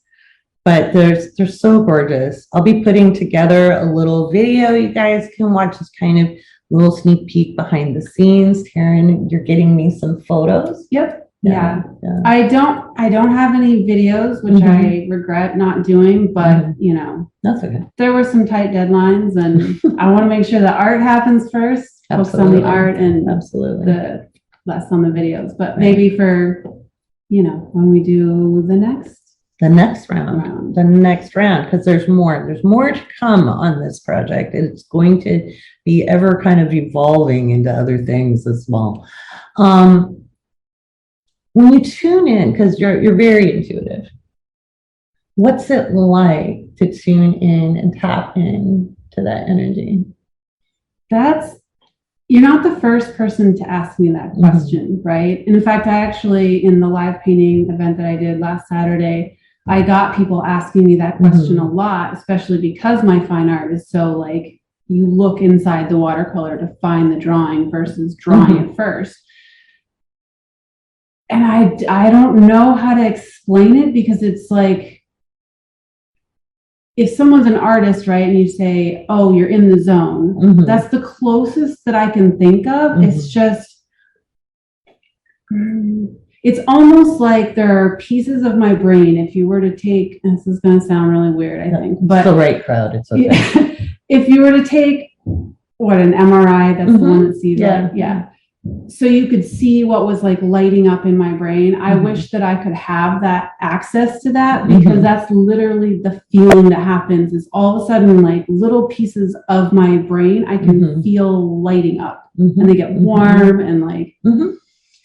but they're so gorgeous. I'll be putting together a little video you guys can watch, this kind of little sneak peek behind the scenes. Taryn, you're getting me some photos. Yep. Yeah. I don't have any videos, which I regret not doing, but that's okay. There were some tight deadlines, and I want to make sure the art happens first. Focus on the art and the less on the videos, but maybe for when we do the next round, because there's more to come on this project. It's going to be ever kind of evolving into other things as well. When you tune in, because you're very intuitive, what's it like to tune in and tap in to that energy? You're not the first person to ask me that question, right? And in fact, I actually, in the live painting event that I did last Saturday, I got people asking me that question a lot, especially because my fine art is so like, you look inside the watercolor to find the drawing versus drawing it first. And I don't know how to explain it, because it's like, if someone's an artist, right, and you say, oh, you're in the zone, that's the closest that I can think of. It's just, it's almost like there are pieces of my brain, if you were to take, and this is going to sound really weird, I think, but it's the right crowd. It's okay. If you were to take an MRI, that's the one that sees that. Yeah. So you could see what was like lighting up in my brain. I wish that I could have that access to that, because that's literally the feeling that happens, is all of a sudden like little pieces of my brain I can feel lighting up, and they get warm and like.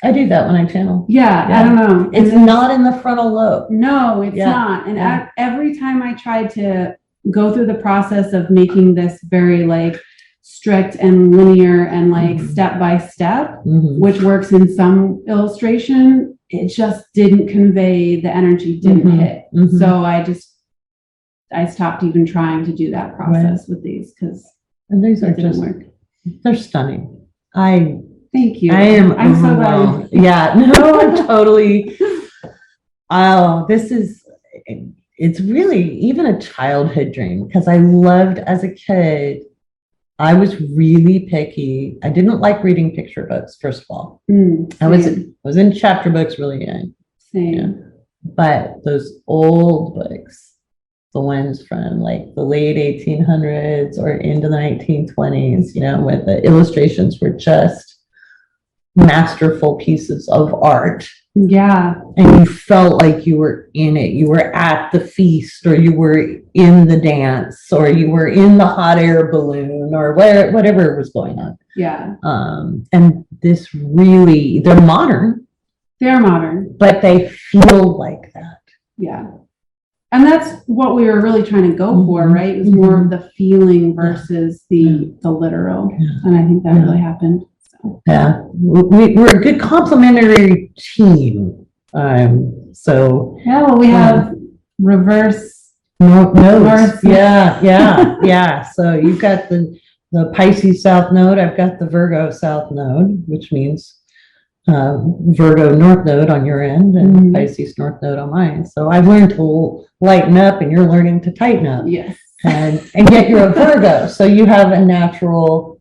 I do that when I channel. Yeah, I don't know. It's not in the frontal lobe. No, it's not. And every time I tried to go through the process of making this very like strict and linear and like step by step, which works in some illustration, it just didn't convey, the energy didn't hit. So I stopped even trying to do that process with these, because these are just work. They're stunning. Thank you. I'm so glad. Yeah, no, I'm totally. Oh, it's really even a childhood dream, because I loved as a kid. I was really picky. I didn't like reading picture books, first of all. I was in chapter books really young. Same. Yeah. But those old books, the ones from like the late 1800s or into the 1920s, with the illustrations were just masterful pieces of art. Yeah. And you felt like you were in it. You were at the feast, or you were in the dance, or you were in the hot air balloon, or whatever was going on. Yeah. And this really, they're modern. They're modern. But they feel like that. Yeah. And that's what we were really trying to go for, right? It was more of the feeling versus the literal. Yeah. And I think that really happened. So. Yeah. We're a good complementary team. So. Yeah, well, we have reverse nodes. Yeah. So you've got the Pisces South Node. I've got the Virgo South Node, which means Virgo North Node on your end and Pisces North Node on mine. So I've learned to lighten up, and you're learning to tighten up. Yes. And yet you're a Virgo, so you have a natural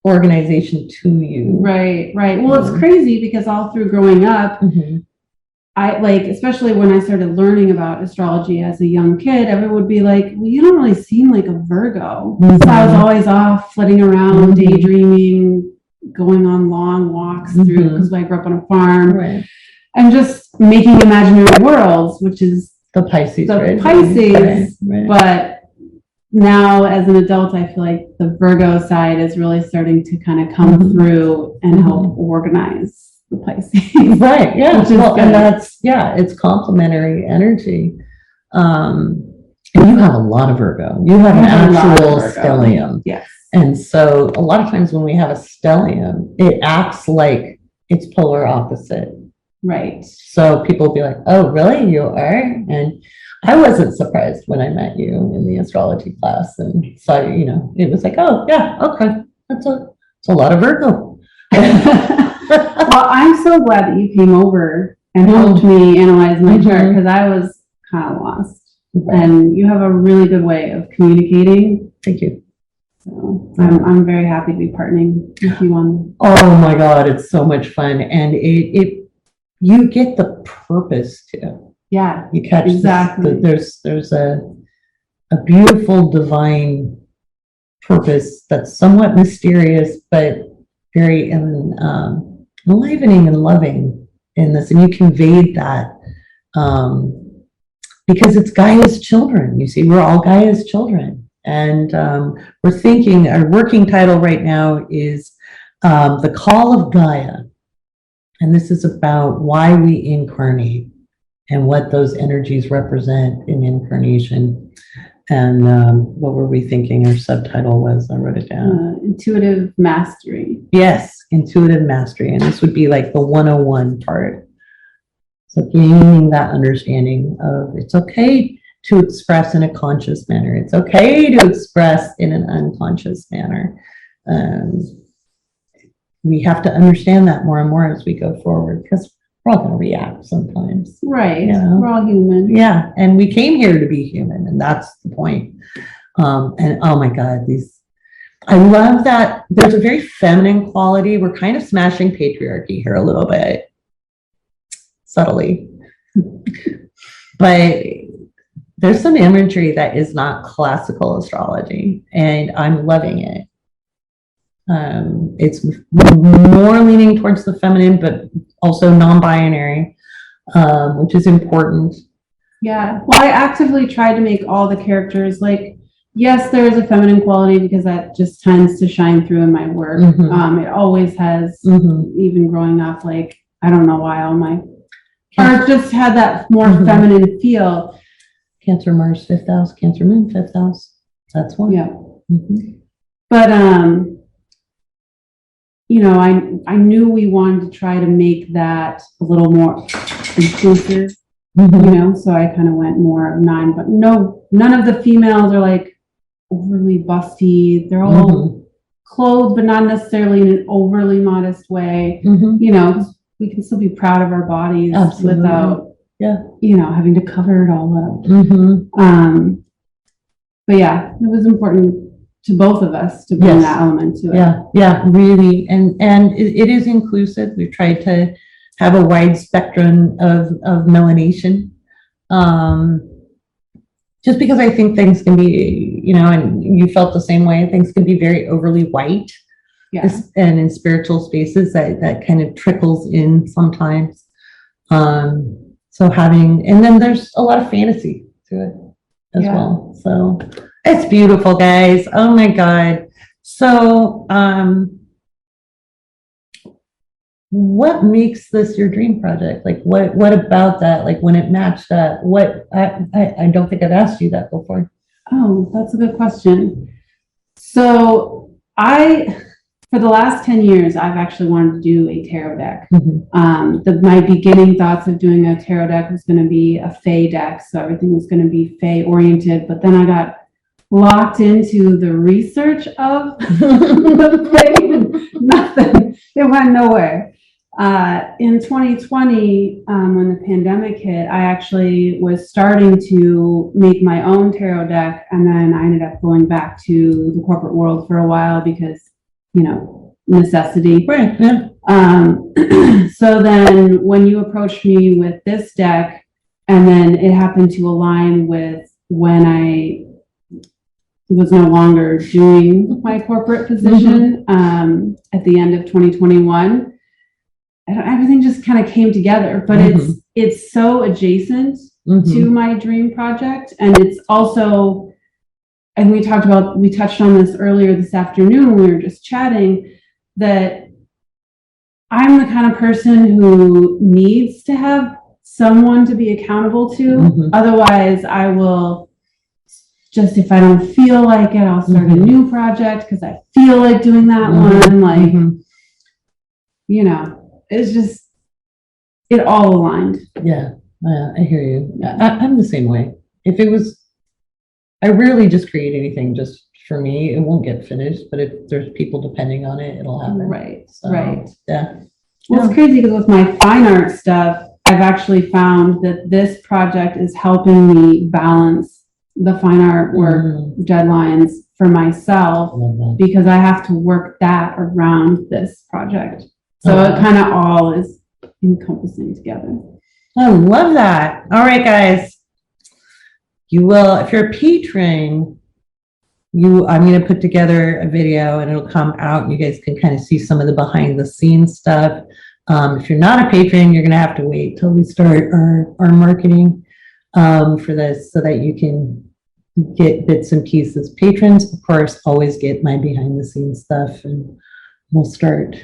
organization to you. Right. Well, it's crazy because all through growing up, I especially when I started learning about astrology as a young kid, everyone would be like, well, you don't really seem like a Virgo. So I was always off flitting around, daydreaming, going on long walks through, because I grew up on a farm, and just making imaginary worlds, which is the Pisces. Right. But now as an adult, I feel like the Virgo side is really starting to kind of come through and help organize the Pisces. Right. Yeah. Well, and that's, it's complementary energy. And you have a lot of Virgo. You have an actual stellium. Yes. And so a lot of times when we have a stellium, it acts like it's polar opposite. Right. So people will be like, oh, really? You are? And I wasn't surprised when I met you in the astrology class and saw you, it was like, oh, yeah, okay. It's a lot of Virgo. Well, I'm so glad that you came over and helped me analyze my chart, because I was kind of lost. And you have a really good way of communicating. Thank you. So I'm very happy to be partnering with you on. Oh my God, it's so much fun, and you get the purpose too. Yeah, you catch exactly. There's a beautiful divine purpose that's somewhat mysterious, but very enlivening and loving in this, and you conveyed that because it's Gaia's children. You see, we're all Gaia's children. And we're thinking, our working title right now is The Call of Gaia. And this is about why we incarnate and what those energies represent in incarnation. And what were we thinking our subtitle was? I wrote it down. Intuitive mastery. Yes, intuitive mastery. And this would be like the 101 part. So gaining that understanding of it's okay to express in a conscious manner. It's okay to express in an unconscious manner. We have to understand that more and more as we go forward, because we're all going to react sometimes. Right. We're all human. Yeah. And we came here to be human, and that's the point. And oh my God, I love that there's a very feminine quality. We're kind of smashing patriarchy here a little bit, subtly. But there's some imagery that is not classical astrology, and I'm loving it. It's more leaning towards the feminine, but also non-binary, which is important. Yeah. Well, I actively try to make all the characters yes, there is a feminine quality because that just tends to shine through in my work. It always has, even growing up. I don't know why all my art just had that more feminine feel. Cancer Mars 5th house, Cancer Moon 5th house. That's one. Yeah. But I knew we wanted to try to make that a little more inclusive. So I kind of went more of 9, but none of the females are overly busty. They're all clothed, but not necessarily in an overly modest way. We can still be proud of our bodies without having to cover it all up. But yeah, it was important to both of us to bring that element to it. Yeah, really. And it is inclusive. We've tried to have a wide spectrum of melanation. Just because I think things can be, and you felt the same way, things can be very overly white. Yeah. And in spiritual spaces that kind of trickles in sometimes. So and then there's a lot of fantasy to it as well. So it's beautiful, guys. Oh my God. So, what makes this your dream project? Like, what about that? Like, when it matched up, I don't think I've asked you that before. Oh, that's a good question. So for the last 10 years, I've actually wanted to do a tarot deck. My beginning thoughts of doing a tarot deck was going to be a Fae deck. So everything was going to be Fae oriented, but then I got locked into the research of the Fae. Nothing. It went nowhere. In 2020, when the pandemic hit, I actually was starting to make my own tarot deck, and then I ended up going back to the corporate world for a while because, necessity. Right. Yeah. So then when you approached me with this deck, and then it happened to align with when I was no longer doing my corporate position at the end of 2021, everything just kind of came together. But it's so adjacent to my dream project, and it's also, and we touched on this earlier this afternoon when we were just chatting, that I'm the kind of person who needs to have someone to be accountable to. Otherwise, I will just, if I don't feel like it, I'll start a new project because I feel like doing that one. Like, it's just, it all aligned. Yeah, I hear you. I'm the same way. I rarely just create anything just for me. It won't get finished, but if there's people depending on it, it'll happen. Right, so, right. Yeah. Well, it's crazy because with my fine art stuff, I've actually found that this project is helping me balance the fine art work deadlines for myself because I have to work that around this project. So it kind of all is encompassing together. I love that. All right, guys. You will, if you're a patron, I'm going to put together a video and it'll come out. You guys can kind of see some of the behind the scenes stuff. If you're not a patron, you're going to have to wait till we start our marketing for this so that you can get bits and pieces. Patrons, of course, always get my behind the scenes stuff, and we'll start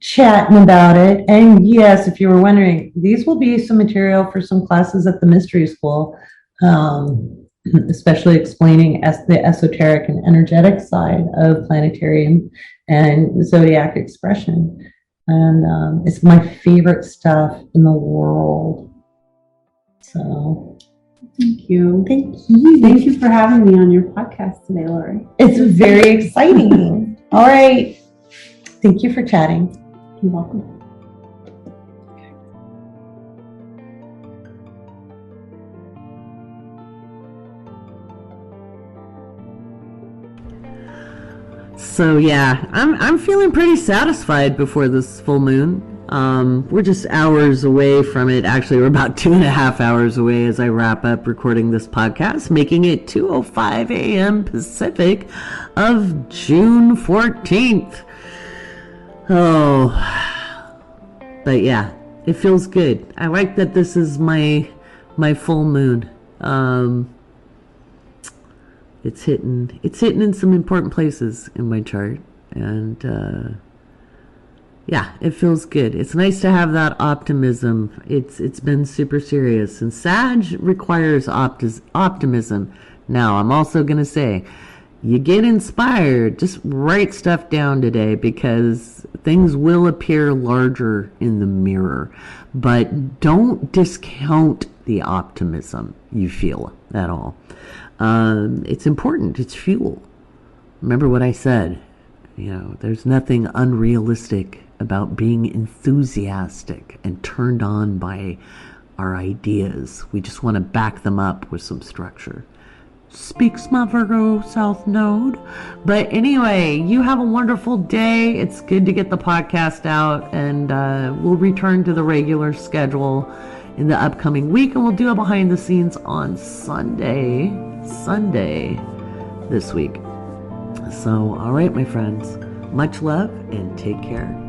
chatting about it. And yes, if you were wondering, these will be some material for some classes at the mystery school, especially explaining the esoteric and energetic side of planetarium and zodiac expression. And it's my favorite stuff in the world. So thank you. Thank you. Thank you for having me on your podcast today, Laurie. It's very exciting. All right. Thank you for chatting. You're welcome. So yeah, I'm feeling pretty satisfied before this full moon. We're just hours away from it. Actually, we're about 2.5 hours away as I wrap up recording this podcast, making it 2:05 a.m. Pacific of June 14th. Oh, but yeah, it feels good. I like that this is my full moon. It's hitting in some important places in my chart, and yeah, it feels good. It's nice to have that optimism. It's been super serious, and Sag requires optimism. Now, I'm also gonna say, you get inspired, just write stuff down today because things will appear larger in the mirror, but don't discount the optimism you feel at all. It's important. It's fuel. Remember what I said. There's nothing unrealistic about being enthusiastic and turned on by our ideas. We just want to back them up with some structure. Speaks my Virgo South Node. But anyway, you have a wonderful day. It's good to get the podcast out, and we'll return to the regular schedule in the upcoming week, and we'll do a behind the scenes on Sunday this week. So, all right, my friends, Much love and take care.